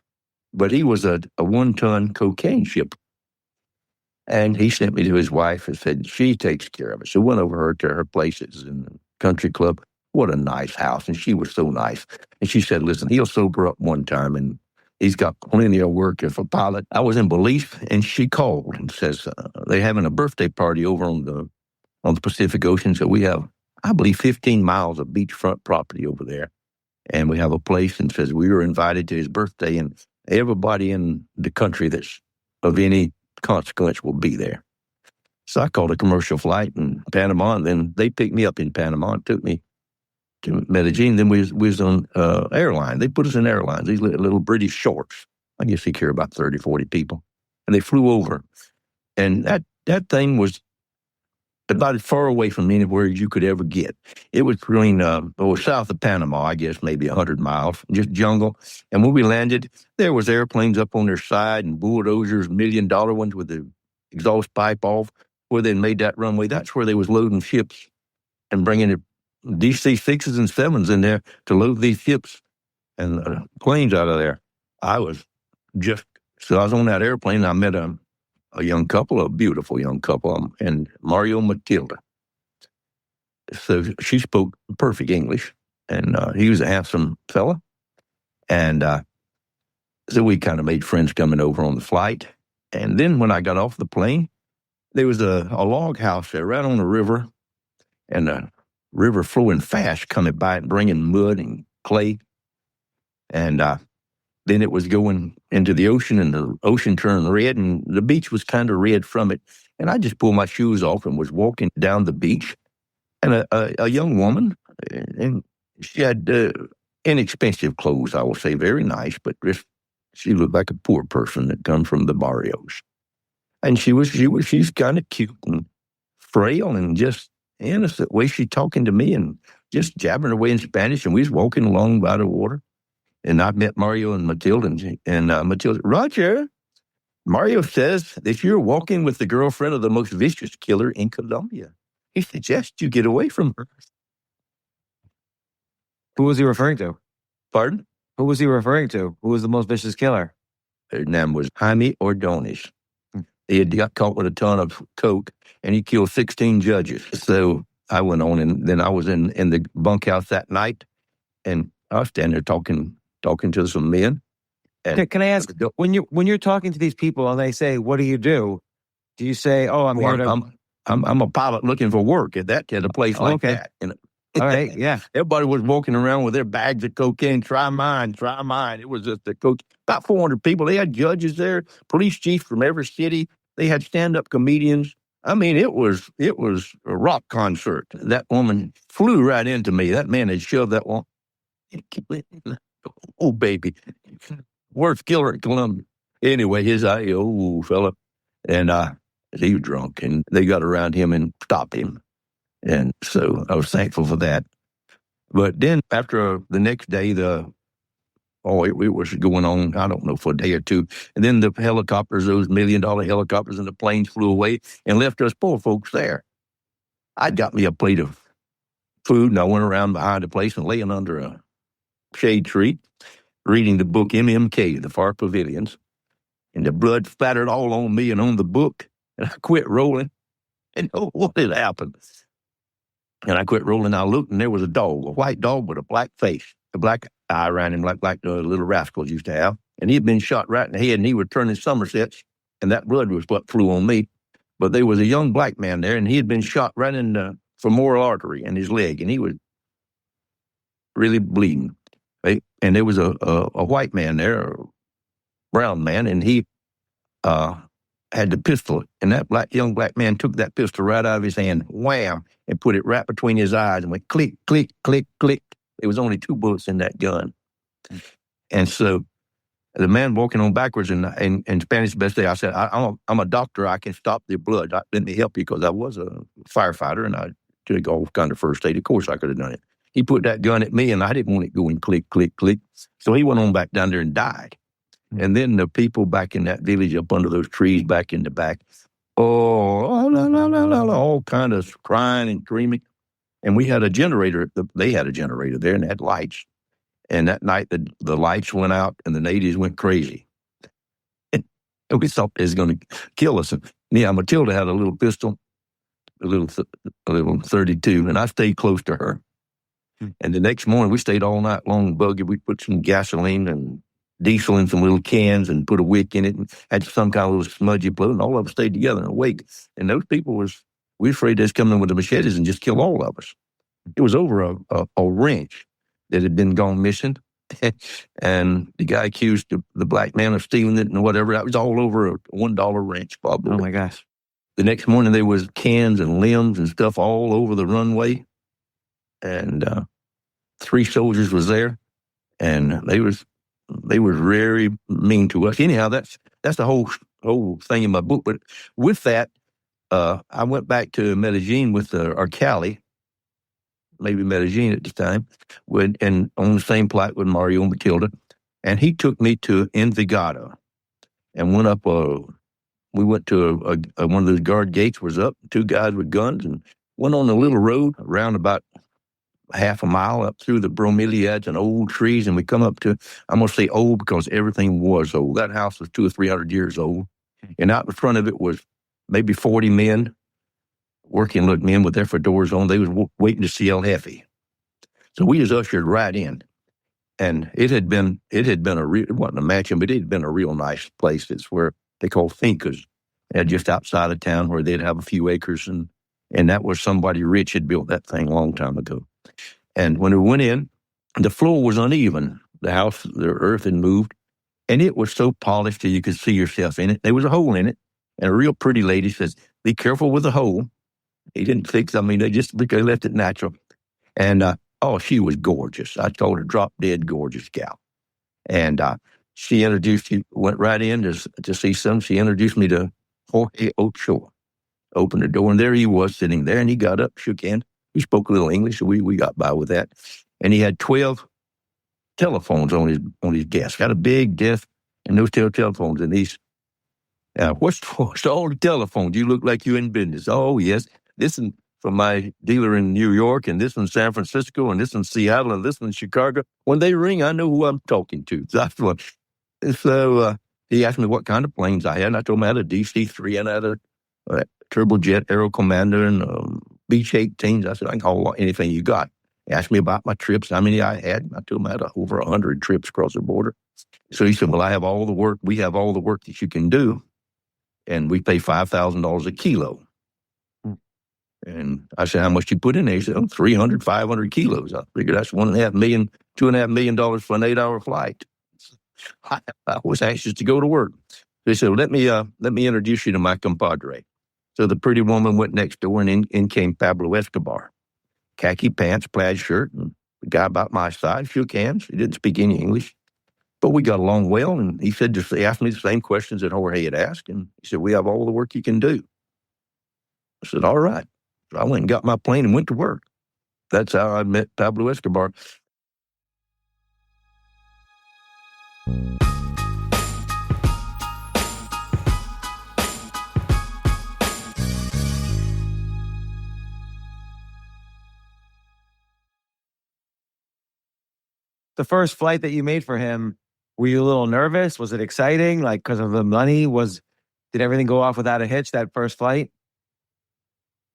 but he was a 1-ton cocaine shipper. And he sent me to his wife and said, she takes care of it. So went over to her places in the country club. What a nice house. And she was so nice. And she said, listen, he'll sober up one time and he's got plenty of work as a pilot. I was in Belize, and she called and says, they're having a birthday party over on the Pacific Ocean. So we have, I believe, 15 miles of beachfront property over there. And we have a place, and says we were invited to his birthday, and everybody in the country that's of any consequence will be there. So I called a commercial flight in Panama, and then they picked me up in Panama and took me to Medellin. Then we was on airline. They put us in airlines, these little British shorts. I guess they carry about 30, 40 people. And they flew over. And that thing was about as far away from anywhere as you could ever get. It was between, south of Panama, I guess, maybe 100 miles, just jungle. And when we landed, there was airplanes up on their side and bulldozers, $1 million ones with the exhaust pipe off, where they made that runway. That's where they was loading ships and bringing the DC-6s and 7s in there to load these ships and planes out of there. I was on that airplane, and I met a young couple, a beautiful young couple, and Mario Matilda. So she spoke perfect English, and he was a handsome fella. And so we kind of made friends coming over on the flight. And then when I got off the plane, there was a log house there right on the river, and the river flowing fast coming by and bringing mud and clay. And then it was going into the ocean, and the ocean turned red, and the beach was kind of red from it. And I just pulled my shoes off and was walking down the beach. And a young woman, and she had inexpensive clothes, I will say, very nice, but she looked like a poor person that come from the barrios. And she's kind of cute and frail and just innocent way she talking to me and just jabbering away in Spanish. And we was walking along by the water. And I met Mario and Matilda, and Matilda, Roger, Mario says that you're walking with the girlfriend of the most vicious killer in Colombia. He suggests you get away from her. Who was he referring to? Pardon? Who was he referring to? Who was the most vicious killer? His name was Jaime Ordonez. He had got caught with a ton of coke, and he killed 16 judges. So I went on, and then I was in the bunkhouse that night, and I was standing there talking to some men. And Can I ask, when you're talking to these people and they say, "What do you do?" Do you say, "Oh, I'm here to"? I'm a pilot looking for work at a place like that. You know? All right, yeah. Everybody was walking around with their bags of cocaine. Try mine, try mine. It was just the coke. About 400 people. They had judges there, police chiefs from every city. They had stand-up comedians. I mean, it was a rock concert. That woman flew right into me. That man had shoved that one. Oh, baby. Worst killer in Columbia. Anyway, his old fella. And he was drunk, and they got around him and stopped him. And so I was thankful for that. But then after the next day, it was going on, I don't know, for a day or two. And then the helicopters, those $1 million helicopters and the planes flew away and left us poor folks there. I got me a plate of food, and I went around behind the place and laying under a shade tree, reading the book MMK, The Far Pavilions. And the blood spattered all on me and on the book. And I quit rolling. And what had happened? And I quit rolling. I looked, and there was a dog, a white dog with a black face, a black eye around him, like the little rascals used to have. And he had been shot right in the head, and he was turning somersets, and that blood was what flew on me. But there was a young black man there, and he had been shot right in the femoral artery in his leg, and he was really bleeding. Right? And there was a white man there, a brown man, and he had the pistol, and that young black man took that pistol right out of his hand, wham, and put it right between his eyes and went click, click, click, click. There was only 2 bullets in that gun. And so the man walking on backwards in Spanish best day, I said, I'm a doctor. I can stop the blood. Let me help you, because I was a firefighter, and I took all kind of first aid. Of course, I could have done it. He put that gun at me, and I didn't want it going click, click, click. So he went on back down there and died. And then the people back in that village up under those trees back in the back, all kind of crying and screaming. And we had a generator. They had a generator there and had lights. And that night the lights went out and the natives went crazy. And we thought they was going to kill us. And Matilda had a little pistol, a little 32, and I stayed close to her. And the next morning we stayed all night long in buggy. We put some gasoline and diesel in some little cans and put a wick in it and had some kind of little smudgy blood, and all of us stayed together and awake. And those people we were afraid they was coming in with the machetes and just kill all of us. It was over a wrench that had been gone missing. And the guy accused the black man of stealing it and whatever. That was all over a $1 wrench, probably. Oh, my gosh. The next morning there was cans and limbs and stuff all over the runway. And 3 soldiers was there, and they was very mean to us. Anyhow, that's the whole thing in my book. But with that, I went back to Medellin with or Cali, maybe Medellin at the time, and on the same flight with Mario and Matilda, and he took me to Envigado, and went up. We went to one of those guard gates was up. 2 guys with guns, and went on a little road around about half a mile up through the bromeliads and old trees, and we come up to, I'm going to say old because everything was old. That house was 200 or 300 years old, and out in front of it was maybe 40 men, working men with their fedoras on. They was waiting to see El Jefe. So we was ushered right in, and it had been it wasn't a mansion, but it had been a real nice place. It's where they call fincas, just outside of town, where they'd have a few acres, and that was somebody rich had built that thing a long time ago. And when we went in, the floor was uneven. The house, the earth had moved, and it was so polished that you could see yourself in it. There was a hole in it, and a real pretty lady says, "Be careful with the hole." He didn't fix. They left it natural. And she was gorgeous. I told her, drop dead gorgeous gal. And she went right in to see some. She introduced me to Jorge Ochoa. Opened the door, and there he was sitting there, and he got up, shook hands. He spoke a little English, so we got by with that. And he had 12 telephones on his desk. Got a big desk, and those 12 telephones. And he's, what's all the telephones? You look like you in business. Oh, yes. Listen, from my dealer in New York, and this in San Francisco, and this in Seattle, and this in Chicago. When they ring, I know who I'm talking to. That's what. So he asked me what kind of planes I had, and I told him I had a DC-3 and I had a turbojet Aero Commander and Beech 18s. I said, I can haul anything you got. He asked me about my trips, how many I had. I told him I had over 100 trips across the border. So he said, well, I have all the work. We have all the work that you can do, and we pay $5,000 a kilo. And I said, how much you put in there? He said, 300, 500 kilos. I figured that's $2.5 million for an 8-hour flight. I was anxious to go to work. They said, well, let me introduce you to my compadre. So the pretty woman went next door, and in came Pablo Escobar. Khaki pants, plaid shirt, and the guy about my size shook hands. He didn't speak any English, but we got along well. And he asked me the same questions that Jorge had asked, and he said, we have all the work you can do. I said, all right. So I went and got my plane and went to work. That's how I met Pablo Escobar. The first flight that you made for him, were you a little nervous? Was it exciting? Like, because of the money? Did everything go off without a hitch that first flight?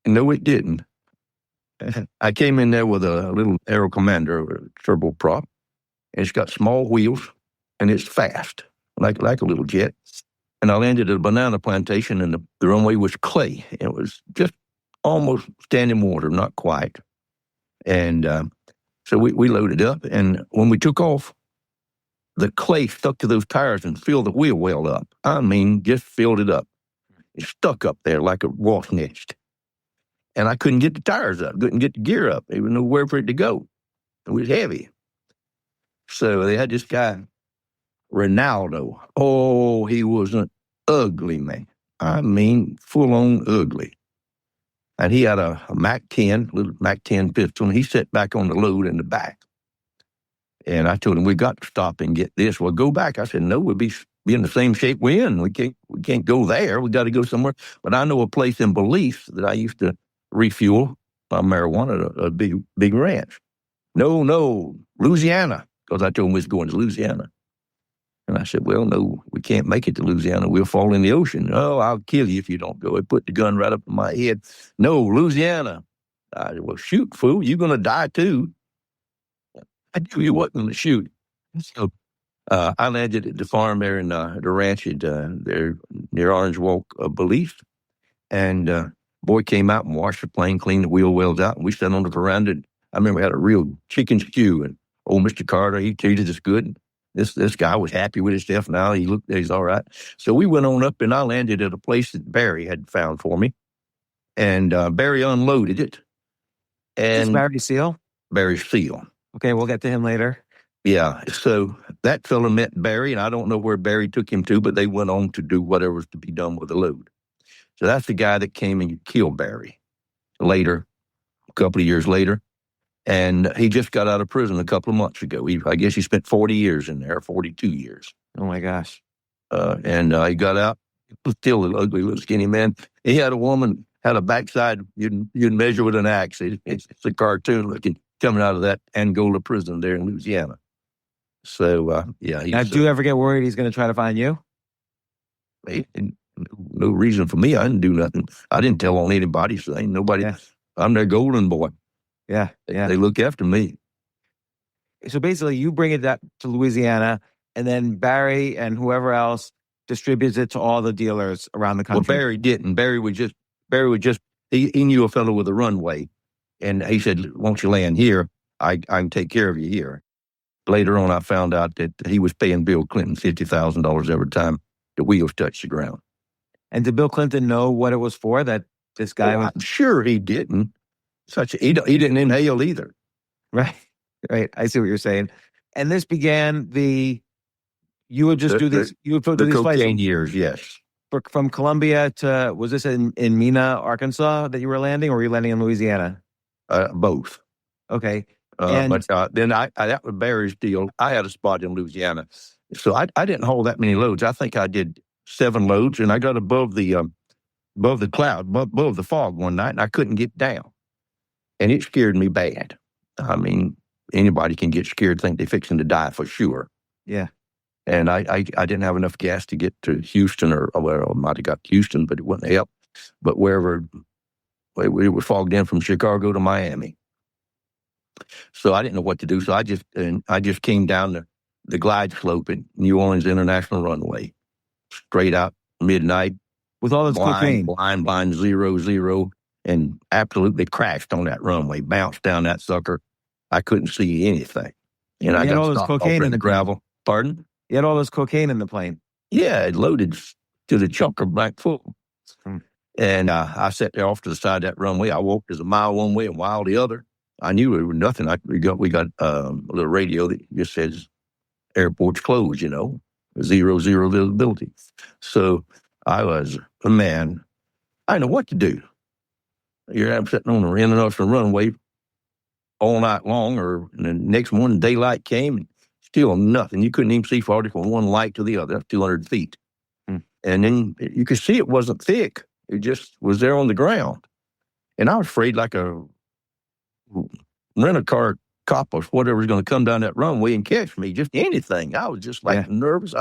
No, it didn't. I came in there with a little Aero Commander, a turboprop, and it's got small wheels, and it's fast, like a little jet. And I landed at a banana plantation, and the runway was clay. It was just almost standing water, not quite. And so we loaded up, and when we took off, the clay stuck to those tires and filled the wheel well up. I mean, just filled it up. It stuck up there like a wasp nest. And I couldn't get the tires up, couldn't get the gear up. There was nowhere for it to go. It was heavy. So they had this guy, Ronaldo. Oh, he was an ugly man. I mean, full-on ugly. And he had a Mac 10, little Mac 10 pistol, and he sat back on the load in the back. And I told him, we got to stop and get this. Well, go back. I said, no, we'll be in the same shape we're in. We can't go there. We got to go somewhere. But I know a place in Belize that I used to refuel my marijuana at a big ranch. No, Louisiana, because I told him we was going to Louisiana. And I said, well, no, we can't make it to Louisiana. We'll fall in the ocean. Oh, I'll kill you if you don't go. It put the gun right up in my head. No, Louisiana. I said, well, shoot, fool, you're going to die too. I knew he wasn't going to shoot. So I landed at the farm there in the ranch there near Orange Walk, Belize. And boy came out and washed the plane, cleaned the wheel wells out, and we sat on the veranda. I remember we had a real chicken stew, and old Mr. Carter, he treated us good. This guy was happy with himself now. He's all right. So we went on up, and I landed at a place that Barry had found for me. And Barry unloaded it. And Is Barry Seal? Barry Seal. Okay, we'll get to him later. Yeah, so that fella met Barry, and I don't know where Barry took him to, but they went on to do whatever was to be done with the load. So that's the guy that came and killed Barry later, a couple of years later. And he just got out of prison a couple of months ago. I guess he spent 40 years in there, 42 years. Oh, my gosh. And he got out. He was still an ugly little skinny man. He had a woman, had a backside you'd measure with an axe. It's a cartoon looking, coming out of that Angola prison there in Louisiana. So, yeah. Now, do you ever get worried he's going to try to find you? No reason for me. I didn't do nothing. I didn't tell on anybody. So ain't nobody. Yeah. I'm their golden boy. Yeah. They look after me. So basically, you bring it to Louisiana, and then Barry and whoever else distributes it to all the dealers around the country. Well, Barry didn't. Barry would just. He knew a fellow with a runway, and he said, "Won't you land here? I can take care of you here." Later on, I found out that he was paying Bill Clinton $50,000 every time the wheels touched the ground. And did Bill Clinton know what it was for? That this guy was. I'm sure he didn't. He didn't inhale either. Right. I see what you're saying. And this began you would just do these. You would do these cocaine flights years, yes. From Columbia to, was this in Mena, Arkansas that you were landing, or were you landing in Louisiana? Both. Okay. But then that was Barry's deal. I had a spot in Louisiana. So I didn't hold that many loads. I think I did 7 loads, and I got above the cloud, above the fog one night, and I couldn't get down. And it scared me bad. I mean, anybody can get scared, think they're fixing to die for sure. Yeah. And I didn't have enough gas to get to Houston, or well, I might have got to Houston, but it wouldn't help. But wherever, it was fogged in from Chicago to Miami. So I didn't know what to do. So I just came down the glide slope at New Orleans International Runway, straight out midnight. With all this cocaine. Blind, 0, and absolutely crashed on that runway, bounced down that sucker. I couldn't see anything. And I had all got this stopped cocaine off in the gravel. Pardon? You had all this cocaine in the plane. Yeah, it loaded to the chunker back full. Hmm. And I sat there off to the side of that runway. I walked as a mile one way, a mile the other. I knew it was nothing. We got a little radio that just says airport's closed, 0 visibility. So I was a man. I didn't know what to do. You're sitting on the end of the runway all night long, or the next morning daylight came, and still nothing. You couldn't even see farther from one light to the other. That's 200 feet. And then you could see it wasn't thick. It just was there on the ground. And I was afraid like a rent-a-car cop or whatever was going to come down that runway and catch me, just anything. I was just nervous.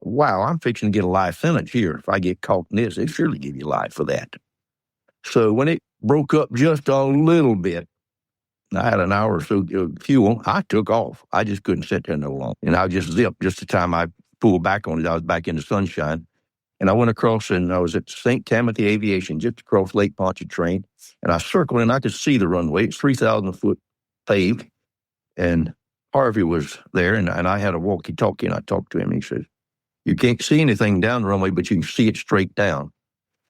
Wow, I'm fixing to get a life sentence here. If I get caught in this, they surely give you life for that. So when it broke up just a little bit, I had an hour or so of fuel. I took off. I just couldn't sit there no longer. And I just zipped. Just the time I pulled back on it, I was back in the sunshine. And I went across, and I was at St. Timothy Aviation, just across Lake Pontchartrain. And I circled, and I could see the runway. It's 3,000 foot paved. And Harvey was there, and I had a walkie-talkie, and I talked to him. He says, "You can't see anything down the runway, but you can see it straight down."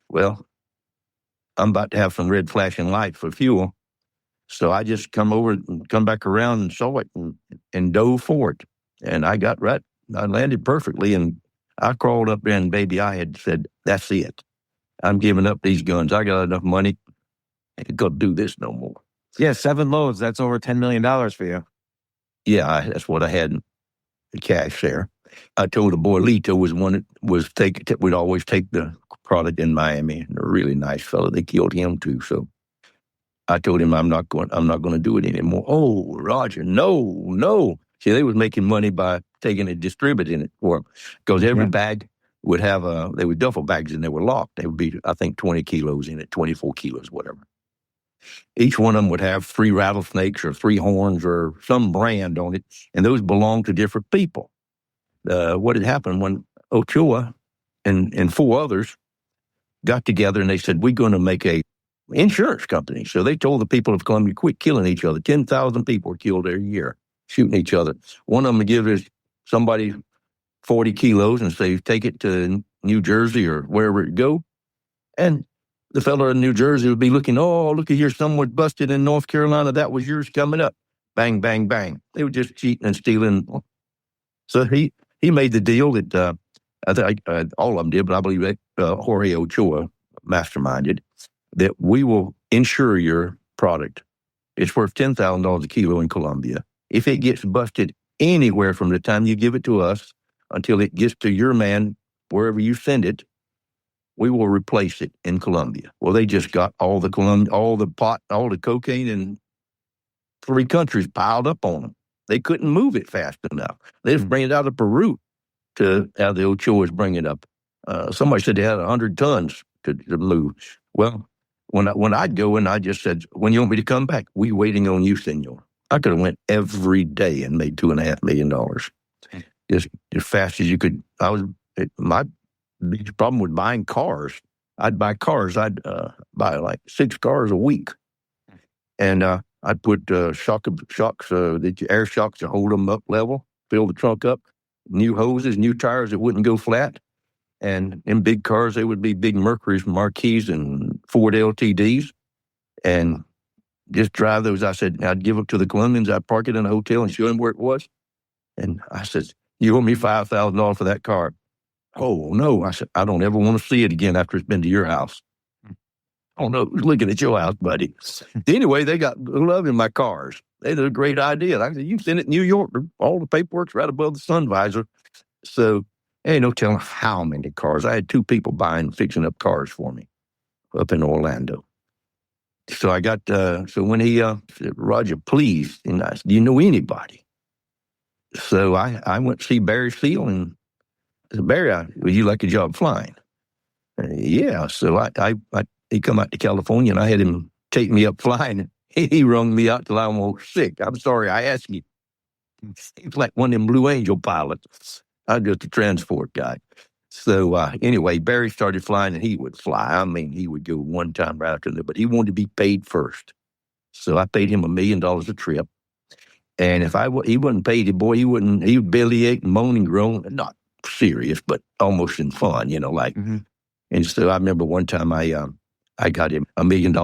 Well, I'm about to have some red flashing light for fuel. So I just come back around and saw it and dove for it. And I landed perfectly, and I crawled up there, and baby, I had said, "That's it. I'm giving up these guns. I got enough money. I ain't gonna do this no more." Yeah, 7 loads. That's over $10 million for you. Yeah, that's what I had in cash there. I told the boy Lito was one that would always take the product in Miami. A really nice fellow. They killed him too. So I told him I'm not going to do it anymore. "Oh, Roger, no. See, they was making money by taking and distributing it for them, because every bag would have they were duffel bags, and they were locked. They would be, I think, 20 kilos in it, 24 kilos, whatever. Each one of them would have 3 rattlesnakes or 3 horns or some brand on it, and those belonged to different people. What had happened when Ochoa and 4 others got together, and they said, "We're going to make a insurance company." So they told the people of Columbia, "Quit killing each other." 10,000 people are killed every year shooting each other. One of them would give somebody 40 kilos and say, "Take it to New Jersey or wherever it go." And the fellow in New Jersey would be looking, "Oh, look at here, someone busted in North Carolina. That was yours coming up." Bang, bang, bang. They were just cheating and stealing. So he made the deal that I think all of them did, but I believe that Jorge Ochoa masterminded, that we will insure your product. It's worth $10,000 a kilo in Colombia. If it gets busted anywhere from the time you give it to us until it gets to your man, wherever you send it, we will replace it in Colombia. Well, they just got all the pot, all the cocaine in 3 countries piled up on them. They couldn't move it fast enough. They just bring it out of Peru to have the Ochoas bring it up. Somebody said they had 100 tons to move. Well, when I'd go in, I just said, "When you want me to come back? We waiting on you, senor." I could have went every day and made $2.5 million, just as fast as you could. My biggest problem with buying cars. I'd buy cars. I'd buy like 6 cars a week, and I'd put shocks, the air shocks to hold them up level, fill the trunk up, new hoses, new tires that wouldn't go flat. And in big cars, they would be big Mercury's, Marquis, and Ford LTDs, and just drive those. I said, I'd give them to the Colombians. I'd park it in a hotel and show them where it was. And I said, "You owe me $5,000 for that car." "Oh, no." I said, "I don't ever want to see it again after it's been to your house." "Oh, no, who's looking at your house, buddy?" Anyway, they got loving my cars. They did a great idea. I said, "You can send it to New York. All the paperwork's right above the sun visor." So, ain't no telling how many cars. I had 2 people fixing up cars for me up in Orlando. So I got, so when he said, Roger, please, and I said, do you know anybody? So I went to see Barry Seal, and I said, Barry, would you like a job flying? Yeah. So he come out to California, and I had him take me up flying. He wrung me out till I almost sick. I'm sorry I asked you. He's like one of them Blue Angel pilots. I'm just a transport guy. So anyway, Barry started flying, and he would fly. I mean, he would go one time right after another, but he wanted to be paid first. So I paid him $1 million a trip. And if he wasn't paid, boy, he would bellyache and moan and groan. Not serious, but almost in fun, like. Mm-hmm. And so I remember one time I got him $1 million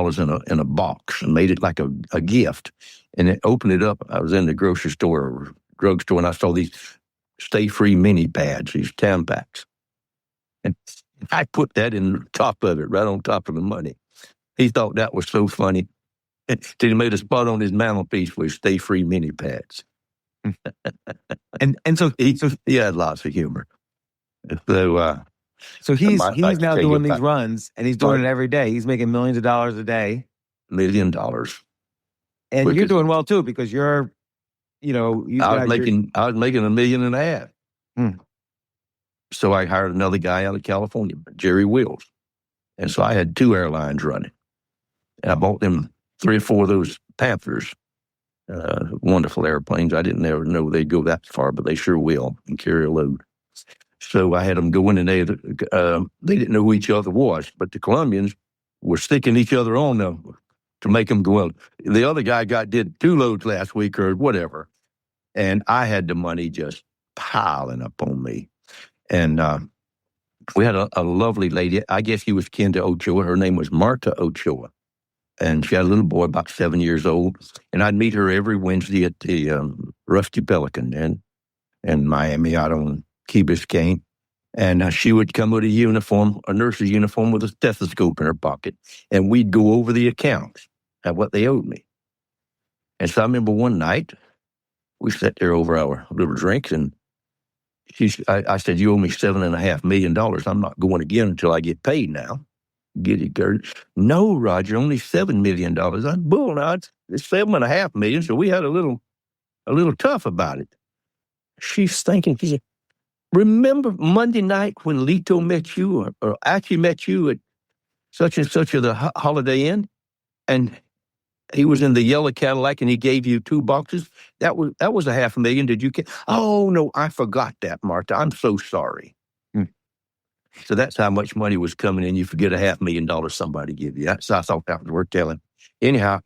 in a box and made it like a gift. And it opened it up. I was in the grocery store or drugstore, and I saw these Stay Free mini pads, these Tampax. And I put that in the top of it, right on top of the money. He thought that was so funny. And he made a spot on his mantelpiece with Stay Free mini pads. and so he had lots of humor. So he's now doing these runs, and he's doing it every day. He's making millions of dollars a day. $1 million. And you're doing well too, because you're, I was making $1.5 million. So I hired another guy out of California, Jerry Wills. And so I had 2 airlines running. And I bought them 3 or 4 of those Panthers, wonderful airplanes. I didn't ever know they'd go that far, but they sure will and carry a load. So I had them go in, and they didn't know who each other was, but the Colombians were sticking each other on to make them go out. The other guy did 2 loads last week or whatever, and I had the money just piling up on me. And we had a lovely lady. I guess she was kin to Ochoa. Her name was Marta Ochoa. And she had a little boy about 7 years old. And I'd meet her every Wednesday at the Rusty Pelican in Miami out on Key Biscayne. And she would come with a nurse's uniform with a stethoscope in her pocket. And we'd go over the accounts at what they owed me. And so I remember one night, we sat there over our little drinks, and I said, you owe me $7.5 million. I'm not going again until I get paid now. Get it, Gert? No, Roger, only $7 million. I'm bull now. It's $7.5 million. So we had a little tough about it. She's thinking, she said, remember Monday night when Lito met you or actually met you at such and such of the Holiday Inn? And he was in the yellow Cadillac and he gave you 2 boxes. That was $500,000. Did you get? Oh, no, I forgot that, Martha. I'm so sorry. So that's how much money was coming in. You forget $500,000 somebody give you. So I thought that was worth telling. Anyhow,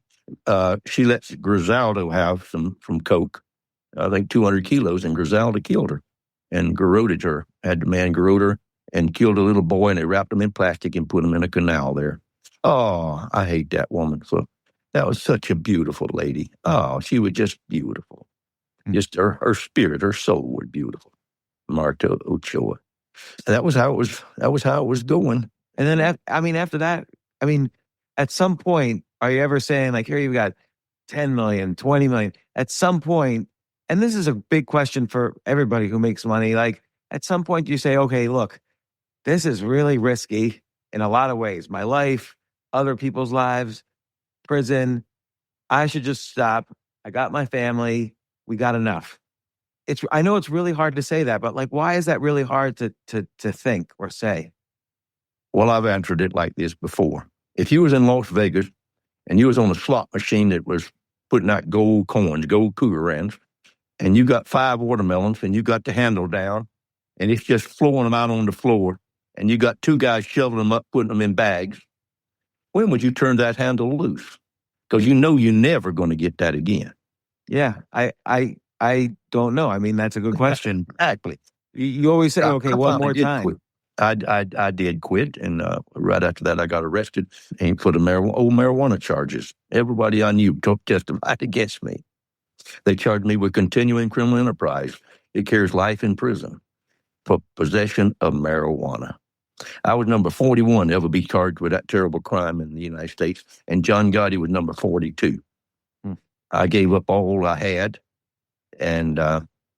she lets Griselda have some from Coke, I think 200 kilos, and Griselda killed her and garroted her. Had the man garrote her and killed a little boy, and they wrapped him in plastic and put him in a canal there. Oh, I hate that woman. So that was such a beautiful lady. Oh, she was just beautiful. Just her spirit, her soul was beautiful. Marta Ochoa. That was how it was going. And then, after that, at some point, are you ever saying, like, here you've got 10 million, 20 million, at some point, and this is a big question for everybody who makes money, like, at some point you say, okay, look, this is really risky in a lot of ways. My life, other people's lives, prison, I should just stop. I got my family. We got enough. I know it's really hard to say that, but like, why is that really hard to think or say? Well, I've answered it like this before. If you was in Las Vegas and you was on a slot machine that was putting out gold coins, gold Cougarans, and you got 5 watermelons and you got the handle down and it's just flowing them out on the floor and you got 2 guys shoveling them up, putting them in bags, when would you turn that handle loose? Because you know you're never going to get that again. Yeah, I don't know. That's a good question. Exactly. You always say, okay, one more time. Quit. I did quit, and right after that, I got arrested and put marijuana charges. Everybody I knew testified against me. They charged me with continuing criminal enterprise. It carries life in prison for possession of marijuana. I was number 41 to ever be charged with that terrible crime in the United States, and John Gotti was number 42. I gave up all I had. And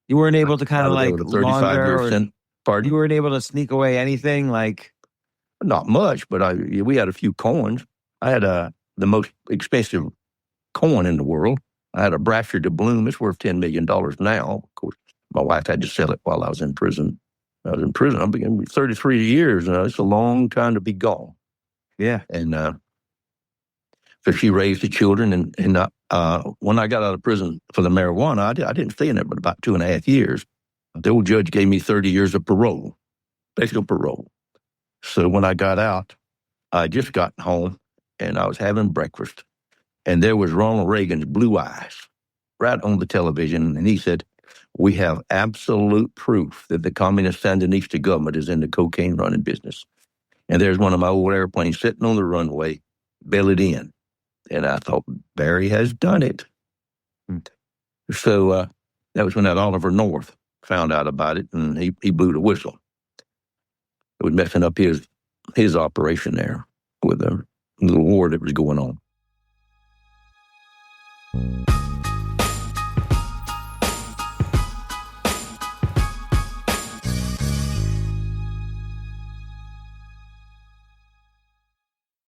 you weren't able to kind of like 35%. Pardon? You weren't able to sneak away anything, like? Not much, but we had a few coins. I had the most expensive coin in the world. I had a Brasher doubloon. It's worth $10 million now. Of course, my wife had to sell it while I was in prison. I've been 33 years. It's a long time to be gone. Yeah. And so she raised the children. And when I got out of prison for the marijuana, I didn't stay in there but about 2.5 years. The old judge gave me 30 years of parole, basically parole. So when I got out, I just got home and I was having breakfast. And there was Ronald Reagan's blue eyes right on the television. And he said, "We have absolute proof that the communist Sandinista government is in the cocaine running business." And there's one of my old airplanes sitting on the runway, bellied in. And I thought, Barry has done it. So that was when that Oliver North found out about it, and he blew the whistle. It was messing up his operation there with the little war that was going on.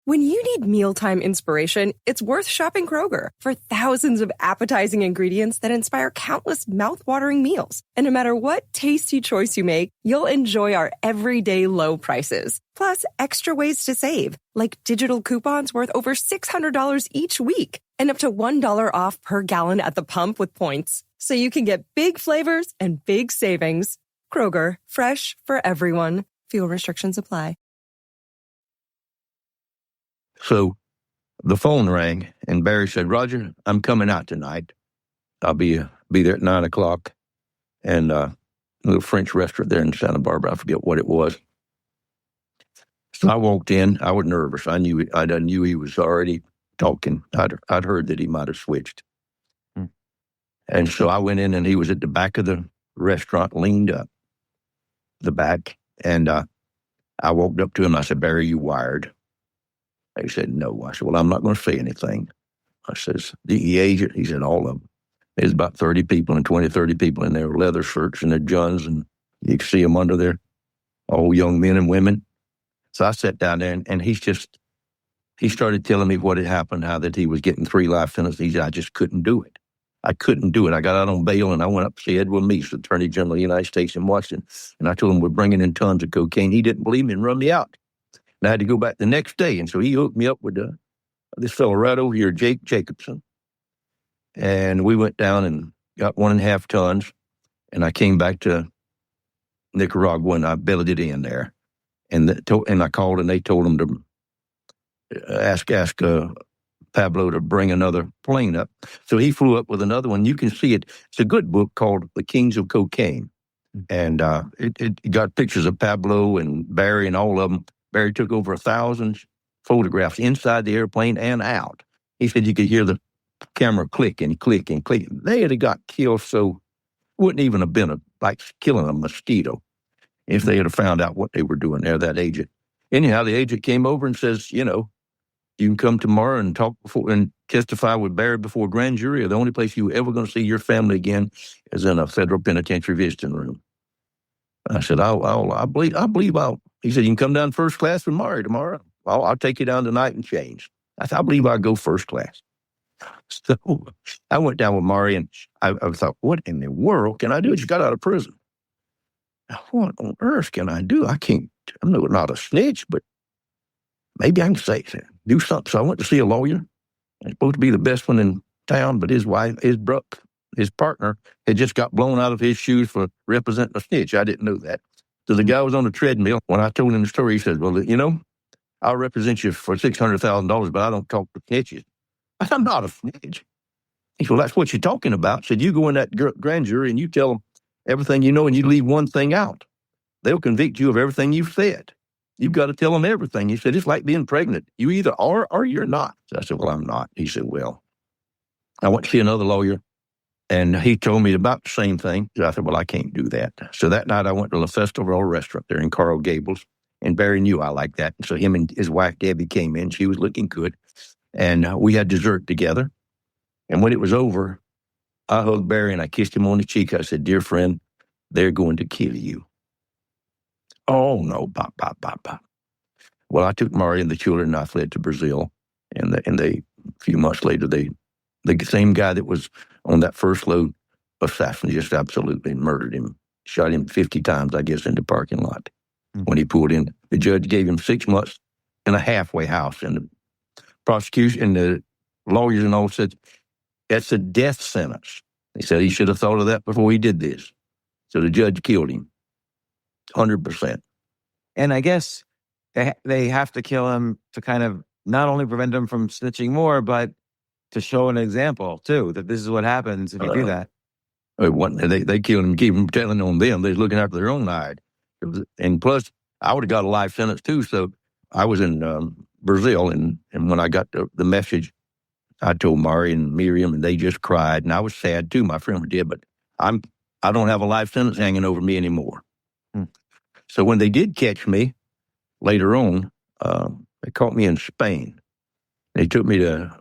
When you need mealtime inspiration, it's worth shopping Kroger for thousands of appetizing ingredients that inspire countless mouth-watering meals. And no matter what tasty choice you make, you'll enjoy our everyday low prices. Plus, extra ways to save, like digital coupons worth over $600 each week and up to $1 off per gallon at the pump with points. So you can get big flavors and big savings. Kroger, fresh for everyone. Fuel restrictions apply. So the phone rang, and Barry said, "Roger, I'm coming out tonight. I'll be there at 9:00, and a little French restaurant there in Santa Barbara. I forget what it was." So I walked in. I was nervous. I knew he was already talking. I'd heard that he might have switched. And so I went in, and he was at the back of the restaurant, leaned up the back, and I walked up to him. I said, "Barry, you wired?" He said, "No." I said, "Well, I'm not going to say anything." I says, "DEA agent?" He said, "All of them." There's about 30 people and 20, 30 people in their leather shirts and their guns, and you can see them under there, all young men and women. So I sat down there, and he started telling me what had happened, how that he was getting 3 life sentences. He said, "I just couldn't do it. I couldn't do it. I got out on bail, and I went up to see Edwin Meese, Attorney General of the United States in Washington, and I told him we're bringing in tons of cocaine. He didn't believe me and run me out. And I had to go back the next day. And so he hooked me up with this fellow right over here, Jake Jacobson. And we went down and got 1.5 tons. And I came back to Nicaragua, and I bellied it in there. And I called, and they told him to ask Pablo to bring another plane up. So he flew up with another one. You can see it. It's a good book called The Kings of Cocaine. And it got pictures of Pablo and Barry and all of them. Barry took over 1,000 photographs inside the airplane and out. He said you could hear the camera click and click and click. They had got killed, so it wouldn't even have been like killing a mosquito if they had found out what they were doing there, that agent. Anyhow, the agent came over and says, "You can come tomorrow and talk and testify with Barry before a grand jury. Or the only place you're ever going to see your family again is in a federal penitentiary visiting room." I said, I believe I'll. He said, "You can come down first class with Mari tomorrow. I'll take you down tonight and change." I said, "I believe I'll go first class." So I went down with Mari, and I thought, what in the world can I do? She got out of prison. What on earth can I do? I'm not a snitch, but maybe I can do something. So I went to see a lawyer. He's supposed to be the best one in town, but his wife, his partner, had just got blown out of his shoes for representing a snitch. I didn't know that. So the guy was on the treadmill. When I told him the story, he said, "Well, I'll represent you for $600,000, but I don't talk to snitches." I said, "I'm not a snitch." He said, "Well, that's what you're talking about." Said, "You go in that grand jury and you tell them everything you know, and you leave one thing out. They'll convict you of everything you've said. You've got to tell them everything." He said, "It's like being pregnant. You either are or you're not." So I said, "Well, I'm not." He said, "Well." I went to see another lawyer, and he told me about the same thing. So I said, "Well, I can't do that." So that night I went to the Festival restaurant there in Coral Gables, and Barry knew I liked that. And so him and his wife, Debbie, came in. She was looking good. And we had dessert together. And when it was over, I hugged Barry and I kissed him on the cheek. I said, "Dear friend, they're going to kill you." "Oh, no, pop. Well, I took Mari and the children and I fled to Brazil. And a few months later, the same guy that was on that first load assassin just absolutely murdered him, shot him 50 times, I guess, in the parking lot when he pulled in. The judge gave him 6 months in a halfway house, and the prosecution and the lawyers and all said, that's a death sentence. They said he should have thought of that before he did this. So the judge killed him, 100%. And I guess they have to kill him to kind of not only prevent him from snitching more, but to show an example, too, that this is what happens if you do that. They killed him, keep him telling on them. They're looking after their own hide. And plus, I would have got a life sentence, too. So I was in Brazil, and when I got the message, I told Mari and Miriam, and they just cried. And I was sad, too. My friend did, but I don't have a life sentence hanging over me anymore. So when they did catch me later on, they caught me in Spain. They took me to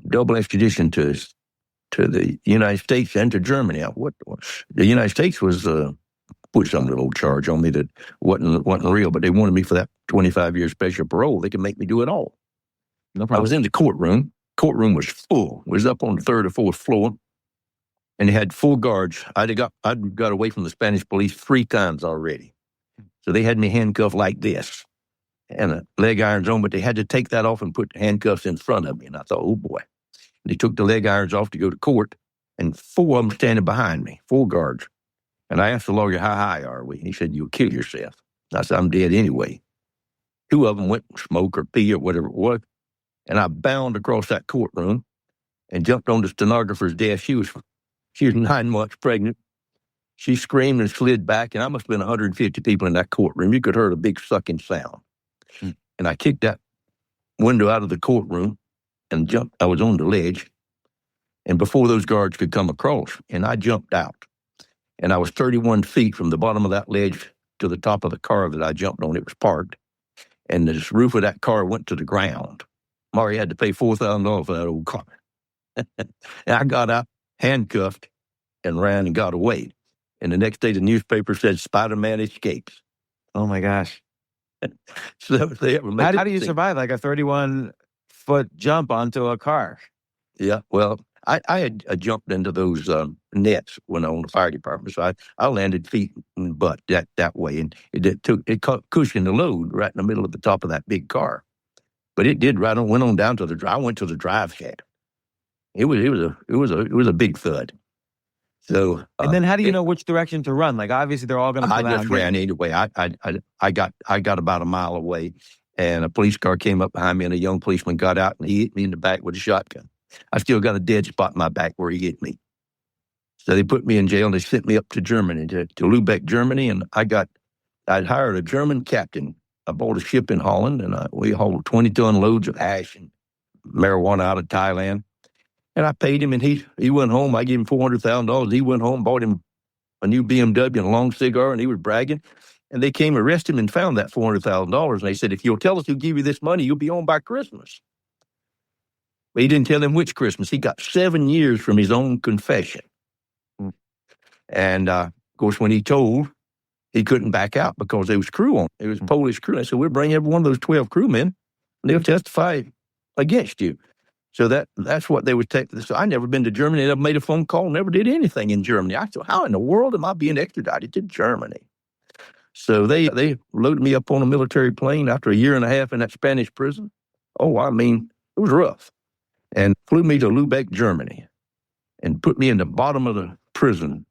double extradition to the United States and to Germany. The United States was put some little charge on me that wasn't real, but they wanted me for that 25-year special parole. They could make me do it all. No problem. I was in the courtroom. Courtroom was full. It was up on the 3rd or 4th floor, and they had full guards. I'd got away from the Spanish police 3 times already. So they had me handcuffed like this and leg irons on, but they had to take that off and put handcuffs in front of me. And I thought, oh, boy. And they took the leg irons off to go to court, and 4 of them standing behind me, 4 guards. And I asked the lawyer, how high are we? He said, you'll kill yourself. I said, I'm dead anyway. 2 of them went and smoke or pee or whatever it was. And I bounded across that courtroom and jumped on the stenographer's desk. She was 9 months pregnant. She screamed and slid back, and I must have been 150 people in that courtroom. You could hear a big sucking sound. And I kicked that window out of the courtroom and jumped. I was on the ledge, and before those guards could come across, and I jumped out. And I was 31 feet from the bottom of that ledge to the top of the car that I jumped on. It was parked, and the roof of that car went to the ground. Mari had to pay $4,000 for that old car. And I got out, handcuffed, and ran and got away. And the next day, the newspaper said, Spider-Man escapes. Oh, my gosh. So how do you survive like a 31-foot jump onto a car? Yeah, well, I had jumped into those nets when I was on the fire department, so I landed feet and butt that way, and it cushioned the load right in the middle of the top of that big car. But it did went on down to the drive. I went to the drive shaft. It was a big thud. So and then how do you know which direction to run? Like obviously they're all going to. I just ran anyway. I got about a mile away, and a police car came up behind me, and a young policeman got out and he hit me in the back with a shotgun. I still got a dead spot in my back where he hit me. So they put me in jail and they sent me up to Germany, to Lubeck, Germany, and I'd hired a German captain. I bought a ship in Holland, and we hauled 20-ton loads of hash and marijuana out of Thailand. And I paid him, and he went home. I gave him $400,000. He went home, bought him a new BMW and a long cigar, and he was bragging. And they came, arrested him, and found that $400,000. And they said, if you'll tell us who give you this money, you'll be home by Christmas. But he didn't tell them which Christmas. He got 7 years from his own confession. And, of course, when he told, he couldn't back out because there was crew on. It was Polish crew. I said, we'll bring every one of those 12 crewmen, and they'll testify against you. So that's what they would take. So I never been to Germany. Never made a phone call. Never did anything in Germany. I thought, how in the world am I being extradited to Germany? So they loaded me up on a military plane after a year and a half in that Spanish prison. Oh, I mean, it was rough. And flew me to Lubeck, Germany, and put me in the bottom of the prison.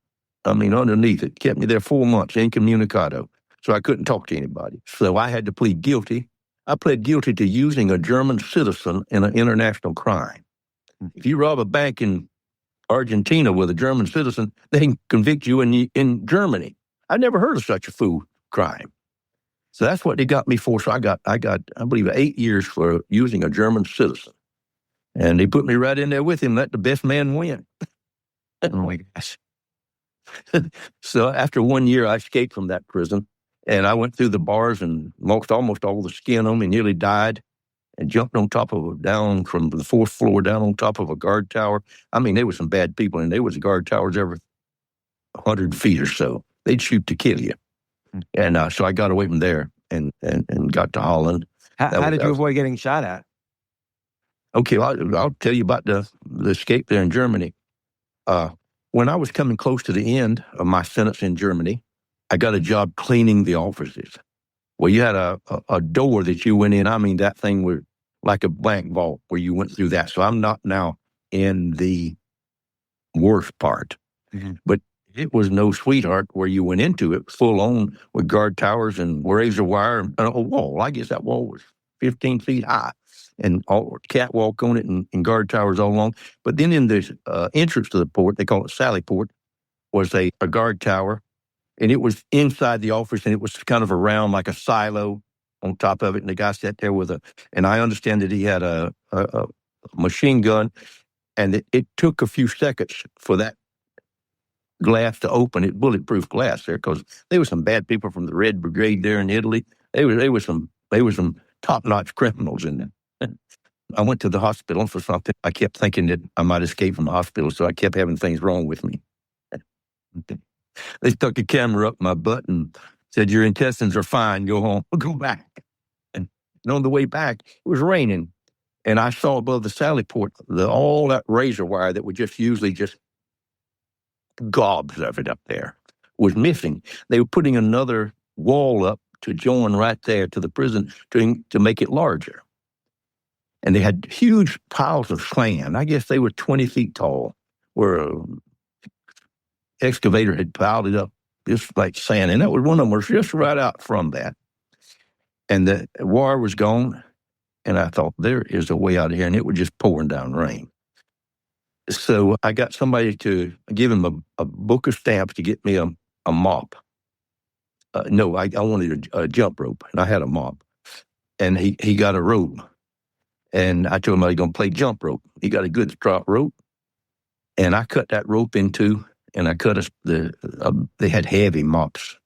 I mean, underneath it. Kept me there 4 months, incommunicado. So I couldn't talk to anybody. So I had to plead guilty. I pled guilty to using a German citizen in an international crime. If you rob a bank in Argentina with a German citizen, they can convict you in Germany. I never heard of such a fool crime. So that's what they got me for. So I got, I believe, 8 years for using a German citizen. And they put me right in there with him. Let the best man win. Oh, my gosh. So after 1 year, I escaped from that prison. And I went through the bars and lost almost all the skin on me, nearly died, and jumped on top of down from the 4th floor down on top of a guard tower. I mean, there were some bad people, and there was guard towers every 100 feet or so. They'd shoot to kill you. And so I got away from there and got to Holland. How did you avoid getting shot at? Okay, I'll tell you about the escape there in Germany. When I was coming close to the end of my sentence in Germany, I got a job cleaning the offices. Well, you had a door that you went in. I mean, that thing was like a blank vault where you went through that. So I'm not now in the worst part. Mm-hmm. But it was no sweetheart where you went into it full on with guard towers and razor wire and a wall. I guess that wall was 15 feet high and all catwalk on it and guard towers all along. But then in the entrance to the port, they call it Sally Port, was a guard tower. And it was inside the office, and it was kind of around like a silo on top of it. And the guy sat there and I understand that he had a machine gun, and it took a few seconds for that glass to open. It bulletproof glass there, because there were some bad people from the Red Brigade there in Italy. There was some top-notch criminals in there. I went to the hospital for something. I kept thinking that I might escape from the hospital, so I kept having things wrong with me. They stuck a camera up my butt and said, "Your intestines are fine. Go home. Go back." And on the way back, it was raining, and I saw above the Sally Port all that razor wire that would usually just gobs of it up there was missing. They were putting another wall up to join right there to the prison to make it larger. And they had huge piles of sand. I guess they were 20 feet tall, where an excavator had piled it up just like sand. And that was one of them was just right out from that. And the wire was gone. And I thought, there is a way out of here. And it was just pouring down rain. So I got somebody to give him a book of stamps to get me a mop. No, I wanted a jump rope, and I had a mop. And he got a rope. And I told him I was going to play jump rope. He got a good strap rope. And I cut that rope in two, and I cut they had heavy mops.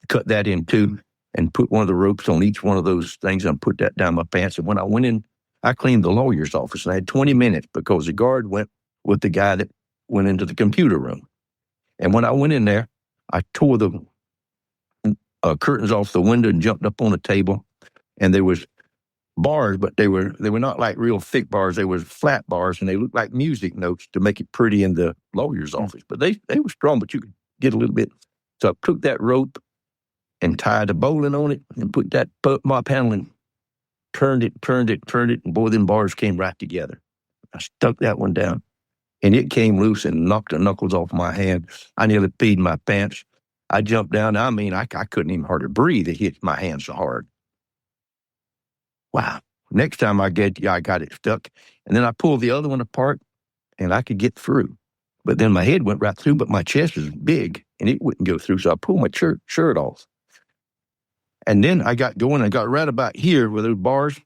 Cut that in two and put one of the ropes on each one of those things and put that down my pants. And when I went in, I cleaned the lawyer's office, and I had 20 minutes because the guard went with the guy that went into the computer room. And when I went in there, I tore the curtains off the window and jumped up on the table. And there was bars, but they were not like real thick bars. They were flat bars, and they looked like music notes to make it pretty in the lawyer's office. But they were strong, but you could get a little bit. So I took that rope and tied a bowline on it and put that mop handle and turned it, and both them bars came right together. I stuck that one down, and it came loose and knocked the knuckles off my hand. I nearly peed my pants. I jumped down. I mean, I couldn't even hardly breathe. It hit my hand so hard. Wow. Next time I got it stuck, and then I pulled the other one apart, and I could get through. But then my head went right through, but my chest is big, and it wouldn't go through, so I pulled my shirt off. And then I got going. I got right about here with those bars,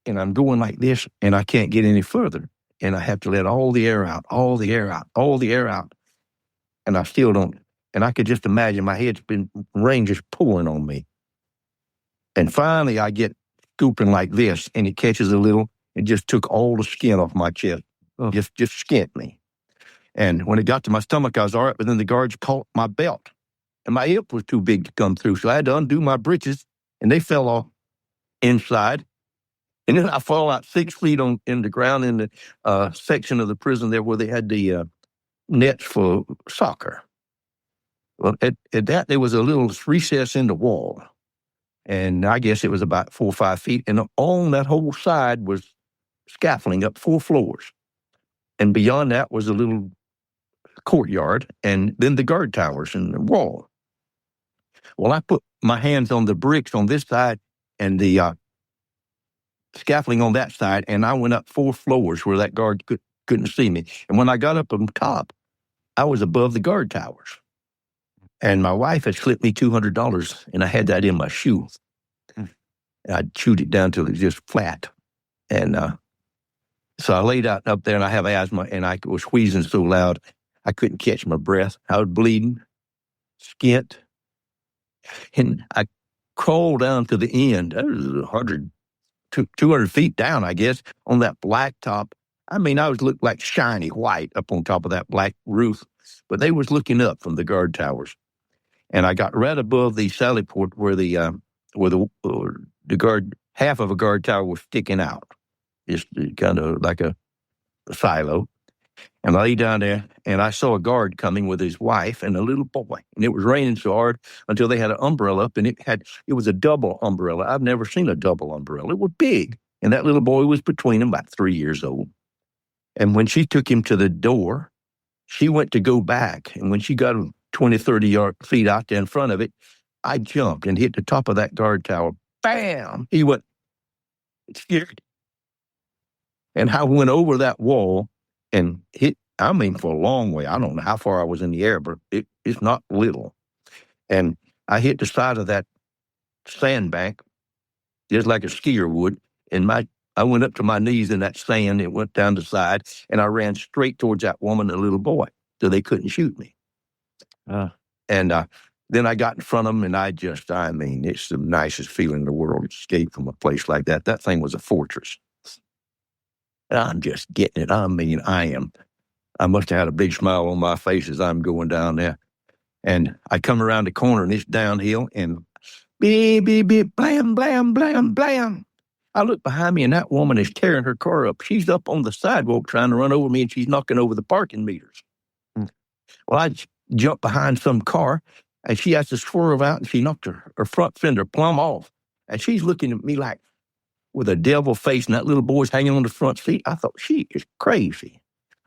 and I'm going like this, and I can't get any further. And I have to let all the air out, all the air out, all the air out. And I still don't. And I could just imagine my head's been rain just pouring on me. And finally, I get scooping like this, and it catches a little. It just took all the skin off my chest. Oh. Just skinned me. And when it got to my stomach, I was all right. But then the guards caught my belt. And my hip was too big to come through, so I had to undo my breeches, and they fell off inside. And then I fall out 6 feet in the ground in the section of the prison there where they had the nets for soccer. Well, at that, there was a little recess in the wall, and I guess it was about 4 or 5 feet. And on that whole side was scaffolding up 4 floors. And beyond that was a little courtyard, and then the guard towers and the wall. Well, I put my hands on the bricks on this side and the scaffolding on that side, and I went up 4 floors where that guard couldn't see me. And when I got up on top, I was above the guard towers. And my wife had slipped me $200, and I had that in my shoe. And I chewed it down till it was just flat. And so I laid out up there, and I have asthma, and I was wheezing so loud, I couldn't catch my breath. I was bleeding, skint. And I crawled down to the end. That was 200 feet down, I guess, on that black top. I mean, I looked like shiny white up on top of that black roof. But they was looking up from the guard towers. And I got right above the Sally Port where the where the guard, half of a guard tower was sticking out, just kind of like a silo. And I lay down there, and I saw a guard coming with his wife and a little boy. And it was raining so hard until they had an umbrella up, and it was a double umbrella. I've never seen a double umbrella. It was big. And that little boy was between them, about 3 years old. And when she took him to the door, she went to go back. And when she got 20, 30 feet out there in front of it, I jumped and hit the top of that guard tower. Bam! He went, scared. And I went over that wall and hit, I mean, for a long way. I don't know how far I was in the air, but it's not little. And I hit the side of that sandbank, just like a skier would. And I went up to my knees in that sand. It went down the side, and I ran straight towards that woman and little boy, so they couldn't shoot me. And then I got in front of them, and I mean, it's the nicest feeling in the world to escape from a place like that. That thing was a fortress. I'm just getting it. I mean, I must have had a big smile on my face as I'm going down there. And I come around the corner, and it's downhill, and beep, beep, beep, blam, blam, blam, blam. I look behind me, and that woman is tearing her car up. She's up on the sidewalk trying to run over me, and she's knocking over the parking meters. Well, I jump behind some car, and she has to swerve out, and she knocked her front fender plumb off. And she's looking at me like with a devil face, and that little boy's hanging on the front seat. I thought, she is crazy.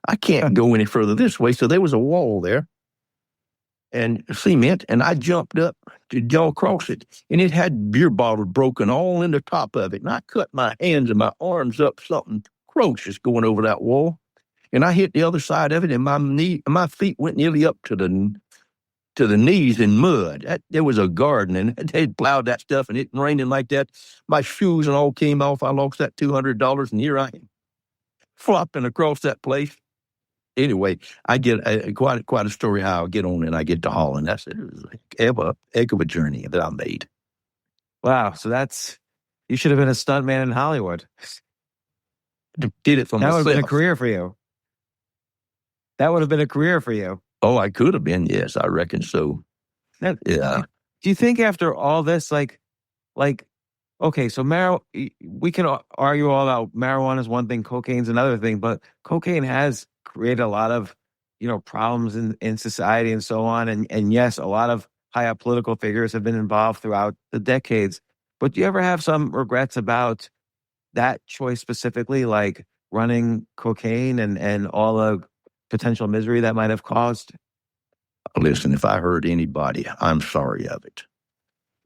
I can't go any further this way. So there was a wall there and cement, and I jumped up to jaw across it, and it had beer bottles broken all in the top of it. And I cut my hands and my arms up, something atrocious going over that wall. And I hit the other side of it, and my feet went nearly up to the knees in mud. There was a garden, and they plowed that stuff, and it raining like that. My shoes and all came off. I lost that $200, and here I am, flopping across that place. Anyway, I get quite a story how I get on and I get to Holland. It was a heck of a journey that I made. Wow. So you should have been a stuntman in Hollywood. Did it for myself. That would have been a career for you. That would have been a career for you. Oh, I could have been. Yes, I reckon so. Yeah. Do you think after all this, like, okay, so we can argue all about marijuana is one thing, cocaine's another thing, but cocaine has created a lot of, problems in society and so on. And yes, a lot of high up political figures have been involved throughout the decades. But do you ever have some regrets about that choice specifically, like running cocaine and all the potential misery that might have caused? Listen, if I hurt anybody, I'm sorry of it.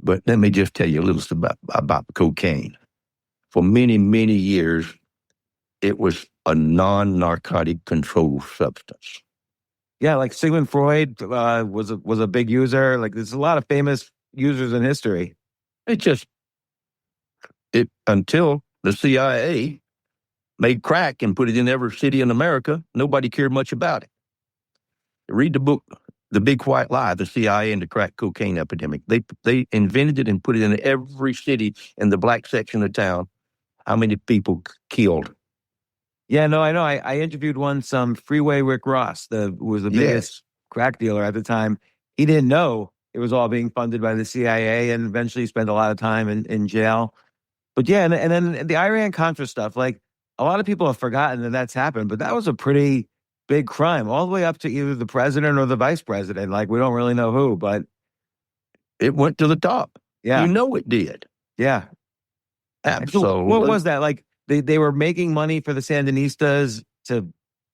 But let me just tell you a little about cocaine. For many, many years, it was a non-narcotic controlled substance. Yeah, like Sigmund Freud was a big user. Like there's a lot of famous users in history. Until the CIA made crack and put it in every city in America, nobody cared much about it. Read the book, The Big White Lie, the CIA and the crack cocaine epidemic. They invented it and put it in every city in the black section of town. How many people killed? Yeah, no, I know. I interviewed Freeway Rick Ross, who was the biggest crack dealer at the time. He didn't know it was all being funded by the CIA, and eventually spent a lot of time in jail. But yeah, and then the Iran-Contra stuff, like a lot of people have forgotten that that's happened, but that was a pretty big crime, all the way up to either the president or the vice president. Like we don't really know who, but it went to the top. Yeah. It did. Yeah. Absolutely. So what was that? Like they were making money for the Sandinistas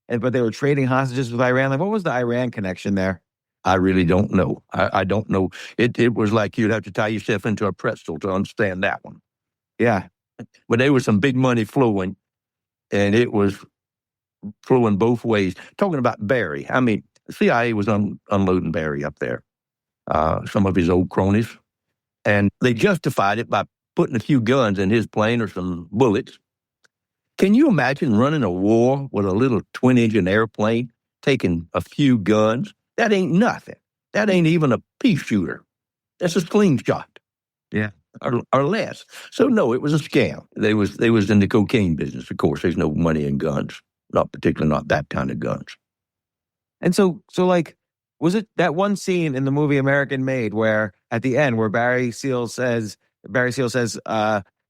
but they were trading hostages with Iran. Like what was the Iran connection there? I really don't know. I don't know. It was like you'd have to tie yourself into a pretzel to understand that one. Yeah. But there was some big money flowing, and it was flowing both ways. Talking about Barry, I mean, the CIA was unloading Barry up there, some of his old cronies, and they justified it by putting a few guns in his plane or some bullets. Can you imagine running a war with a little twin-engine airplane, taking a few guns? That ain't nothing. That ain't even a pea shooter. That's a slingshot. Yeah. Or less. So no, it was a scam. They was in the cocaine business, of course. There's no money in guns. Not that kind of guns. And so like, was it that one scene in the movie American Made where at the end where Barry Seal says, Barry Seal says,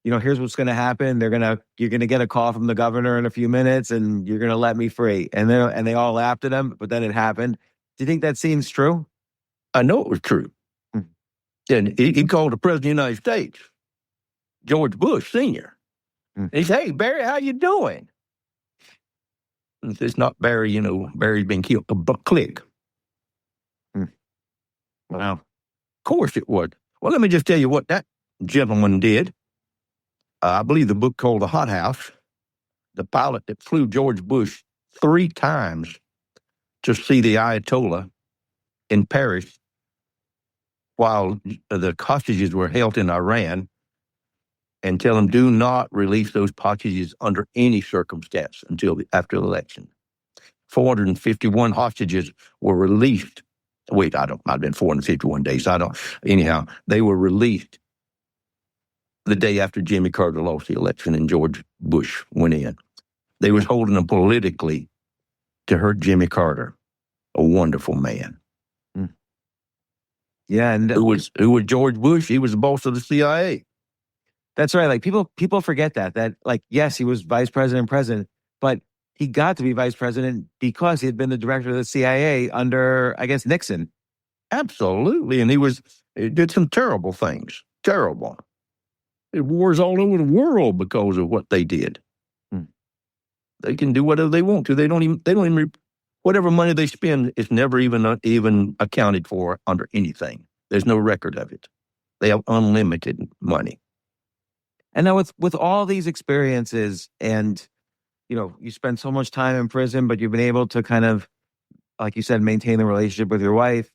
here's what's going to happen. You're going to get a call from the governor in a few minutes, and you're going to let me free. And they all laughed at him, but then it happened. Do you think that seems true? I know it was true. And he called the president of the United States, George Bush Sr. And he said, "Hey, Barry, how you doing?" It's not Barry, Barry's been killed. Click. Wow. Of course it would. Well, let me just tell you what that gentleman did. I believe the book called The Hot House, the pilot that flew George Bush 3 times to see the Ayatollah in Paris while the hostages were held in Iran, and tell them, do not release those hostages under any circumstance until after the election. 451 hostages were released. Wait, might have been 451 days. Anyhow, they were released the day after Jimmy Carter lost the election and George Bush went in. They was holding them politically to hurt Jimmy Carter, a wonderful man. Yeah, and who was George Bush? He was the boss of the CIA. That's right. Like people forget that like, yes, he was vice president, but he got to be vice president because he had been the director of the CIA under, I guess, Nixon. Absolutely, and he did some terrible things. Terrible. Wars all over the world because of what they did. They can do whatever they want to. They don't even whatever money they spend is never even accounted for under anything. There's no record of it. They have unlimited money. And now with all these experiences, and you spend so much time in prison, but you've been able to kind of, like you said, maintain the relationship with your wife.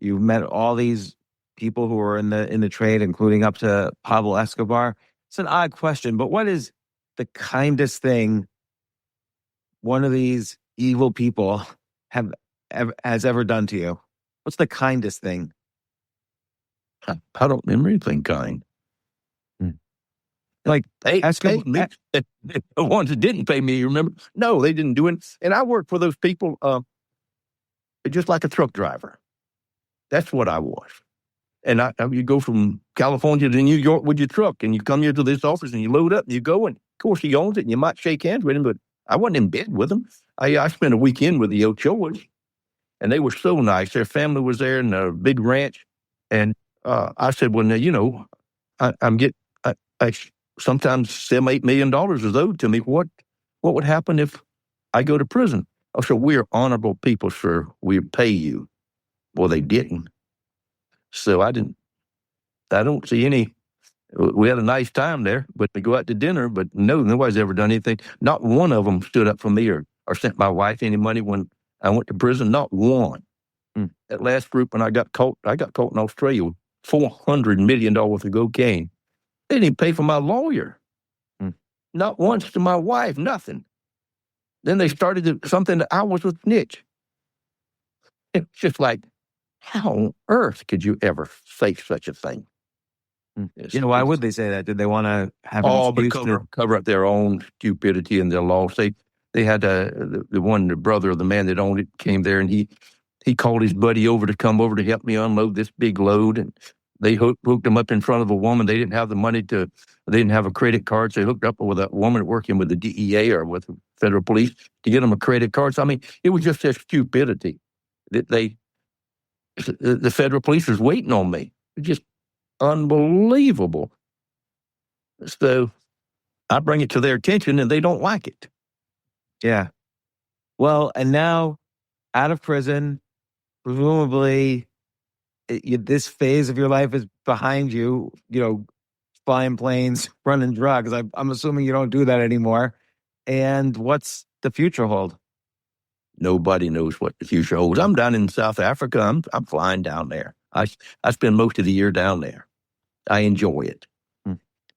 You've met all these people who are in the trade, including up to Pablo Escobar. It's an odd question, but what is the kindest thing one of these evil people has ever done to you? What's the kindest thing? I don't remember anything kind. Like Escobar, the ones that didn't pay me, you remember? No, they didn't do it. And I worked for those people just like a truck driver. That's what I was. And you go from California to New York with your truck, and you come here to this office, and you load up, and you go, and of course he owns it, and you might shake hands with him, but I wasn't in bed with him. I spent a weekend with the Ochoas, and they were so nice. Their family was there in a big ranch, and I said, well, now, I'm getting sometimes $7-8 million is owed to me. What would happen if I go to prison? I said, we're honorable people, sir. We pay you. Well, they didn't. So I don't see any. We had a nice time there, but we go out to dinner, but nobody's ever done anything. Not one of them stood up for me or sent my wife any money when I went to prison. Not one. That last group, when I got caught in Australia with $400 million worth of cocaine. They didn't pay for my lawyer. Not once to my wife, nothing. Then they started something that I was with Snitch. It's just like, how on earth could you ever say such a thing? Why would they say that? Did they want to have cover up their own stupidity and their loss? They had the brother of the man that owned it came there, and he called his buddy over to come over to help me unload this big load, and they hooked him up in front of a woman. They didn't have the money they didn't have a credit card, so they hooked up with a woman working with the DEA or with the federal police to get them a credit card. So, I mean, it was just their stupidity that the federal police was waiting on me. Just unbelievable. So I bring it to their attention, and they don't like it. Yeah. Well, and now out of prison, presumably this phase of your life is behind you, flying planes, running drugs. I'm assuming you don't do that anymore. And what's the future hold? Nobody knows what the future holds. I'm down in South Africa. I'm flying down there. I spend most of the year down there. I enjoy it.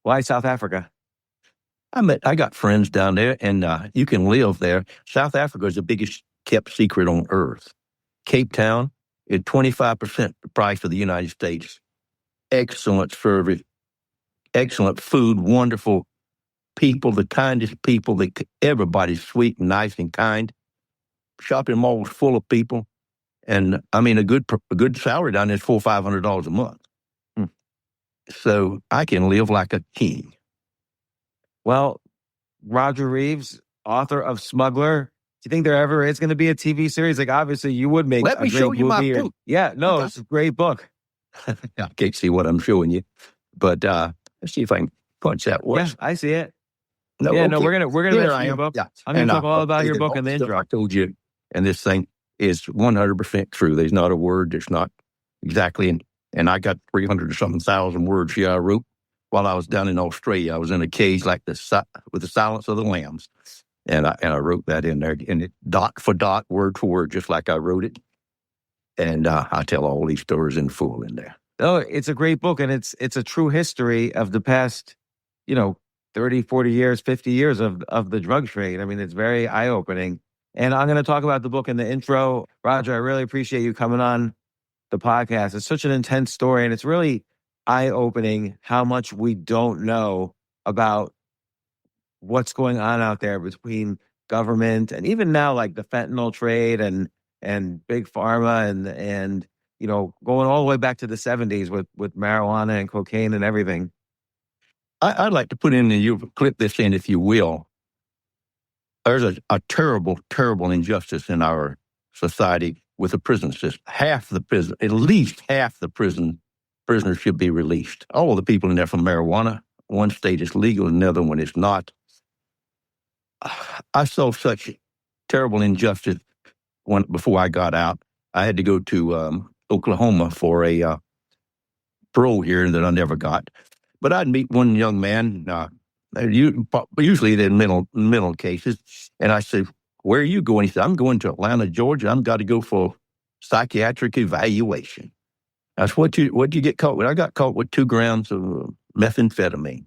Why South Africa? I got friends down there, and you can live there. South Africa is the biggest kept secret on earth. Cape Town is 25% the price of the United States. Excellent service, excellent food, wonderful people, the kindest people. Everybody's sweet and nice and kind. Shopping malls full of people, and I mean a good salary down there is $400-500 a month. so I can live like a king. Well, Roger Reaves, author of Smuggler. Do you think there ever is going to be a TV series? Like, obviously, you would make Let a me show great you my movie. book. Yeah, no, it's a great book. I can't see what I'm showing you, but let's see if I can punch that. Yeah, I see it. No, yeah, okay. no, we're gonna Here mention I your am. book. Yeah, I'm gonna talk all about your updated book all in the the stuff intro. I told you, and this thing is 100% true. There's not a word. There's not exactly. And I got 300 or something thousand words here I wrote while I was down in Australia. I was in a cage like with the Silence of the Lambs, and I wrote that in there, and it dot for dot, word for word, just like I wrote it. And I tell all these stories in full in there. Oh, it's a great book, and it's a true history of the past, 30, 40 years, 50 years of the drug trade. I mean, it's very eye-opening. And I'm going to talk about the book in the intro. Roger, I really appreciate you coming on the podcast. It's such an intense story, and it's really eye-opening how much we don't know about what's going on out there between government and even now, like the fentanyl trade and big pharma and going all the way back to the 70s with marijuana and cocaine and everything. I'd like to put in, and you clip this in if you will. There's a terrible, terrible injustice in our society with the prison system. At least half the prisoners should be released. All the people in there from marijuana. One state is legal, another one is not. I saw such terrible injustice before I got out. I had to go to Oklahoma for a parole hearing that I never got. But I'd meet one young man, usually they're mental cases, and I said, "Where are you going?" He said, "I'm going to Atlanta, Georgia. I've got to go for psychiatric evaluation." That's what you get caught with. I got caught with 2 grams of methamphetamine.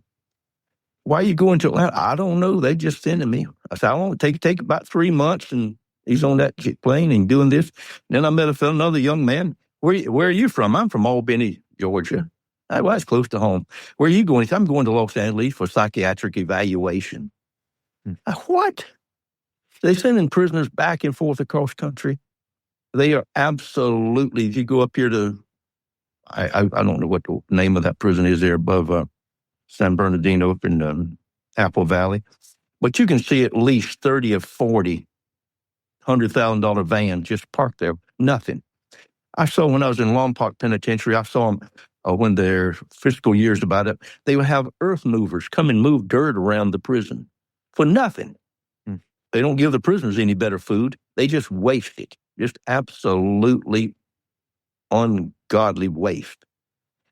"Why are you going to Atlanta?" "I don't know. They just sending me." I said, "I want to take about 3 months," and he's on that plane and doing this. Then I met another young man. Where are you from?" "I'm from Albany, Georgia." "Well, that's close to home." "Where are you going?" He said, "I'm going to Los Angeles for psychiatric evaluation." What? They're sending prisoners back and forth across country. They are absolutely, if you go up here to, I don't know what the name of that prison is there above San Bernardino up in Apple Valley, but you can see at least 30 or 40 $100,000 vans just parked there. Nothing. I saw when I was in Lompoc Penitentiary, I saw them when their fiscal year's about up, they would have earth movers come and move dirt around the prison for nothing. They don't give the prisoners any better food. They just waste it. Just absolutely ungodly waste.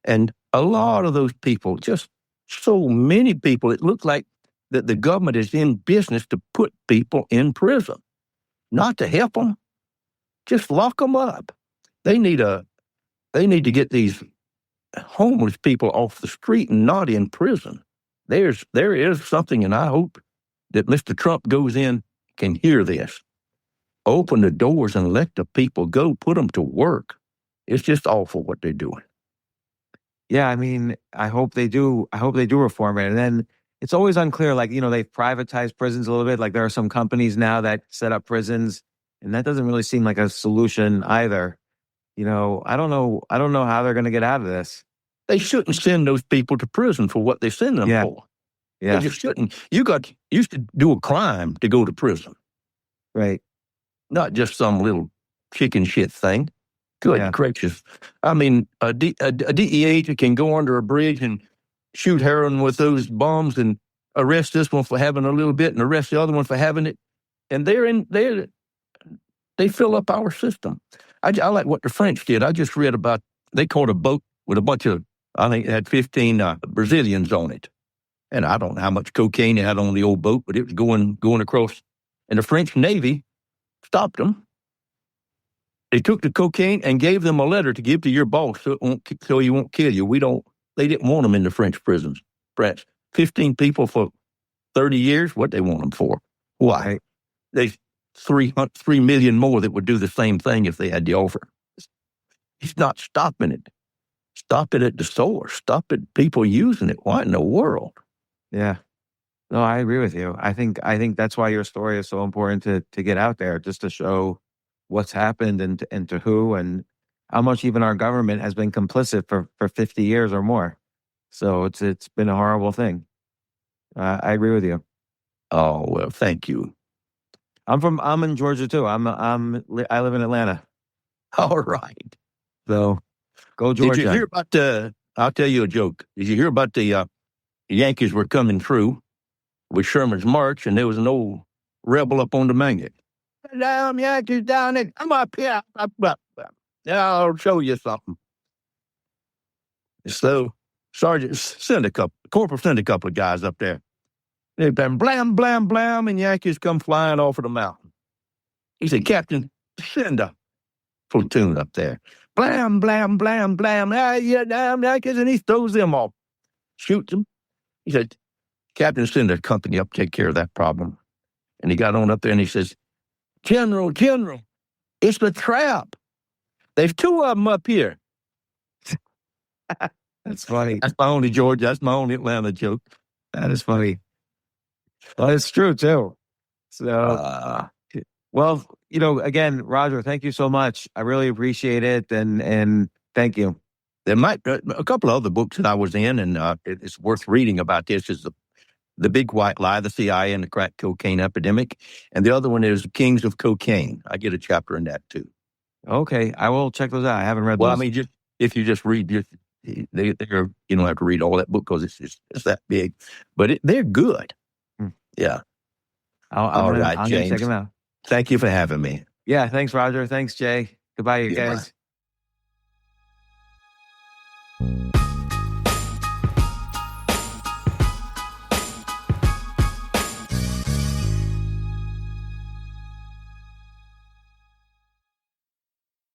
And a lot of those people, just so many people, it looks like that the government is in business to put people in prison, not to help them. Just lock them up. They need to get these homeless people off the street and not in prison. There is something, and I hope that Mr. Trump goes in, can hear this. Open the doors and let the people go. Put them to work. It's just awful what they're doing. Yeah, I mean, I hope they do reform it. And then it's always unclear, like, they've privatized prisons a little bit. Like there are some companies now that set up prisons, and that doesn't really seem like a solution either. I don't know how they're going to get out of this. They shouldn't send those people to prison for what they send them for. Yeah. They just shouldn't. You should do a crime to go to prison. Right. Not just some little chicken shit thing. Good gracious. I mean, a DEA agent can go under a bridge and shoot heroin with those bombs and arrest this one for having a little bit and arrest the other one for having it. And they fill up our system. I like what the French did. I just read about, they caught a boat with a bunch of, I think it had 15 Brazilians on it. And I don't know how much cocaine they had on the old boat, but it was going across. And the French Navy stopped them. They took the cocaine and gave them a letter to give to your boss so he won't kill you. They didn't want them in the French prisons. France, 15 people for 30 years, what they want them for? Why? There's 3 million more that would do the same thing if they had the offer. He's not stopping it. Stop it at the source. Stop it, people using it. Why in the world? Yeah. No, I agree with you. I think that's why your story is so important to get out there, just to show what's happened and to who and how much even our government has been complicit for 50 years or more. So it's been a horrible thing. I agree with you. Oh, well, thank you. I'm in Georgia too. I live in Atlanta. All right. So go Did Georgia. you hear about I'll tell you a joke. Did you hear about the Yankees were coming through with Sherman's March, and there was an old rebel up on the magnet. Damn Yankees down there. I'm up here. I'll show you something. So Corporal sent a couple of guys up there. They've been blam, blam, blam, and Yankees come flying off of the mountain. He said, Captain, send a platoon up there. Blam, blam, blam, blam. Yeah, damn Yankees, and he throws them off. Shoots them. He said, Captain, send a company up, take care of that problem. And he got on up there and he says, General, it's the trap. There's two of them up here. That's funny. That's my only Georgia. That's my only Atlanta joke. That is funny. Well, it's true too. So, well, again, Roger, thank you so much. I really appreciate it, and thank you. There might a couple of other books that I was in, and it's worth reading about. This is the Big White Lie, the CIA and the crack cocaine epidemic, and the other one is Kings of Cocaine. I get a chapter in that too. Okay, I will check those out. I haven't read those. Well, I mean, if you just read, you don't have to read all that book because it's that big, but they're good. Yeah. All right, James. Check them out. Thank you for having me. Yeah, thanks, Roger. Thanks, Jay. Goodbye, you guys. Bye.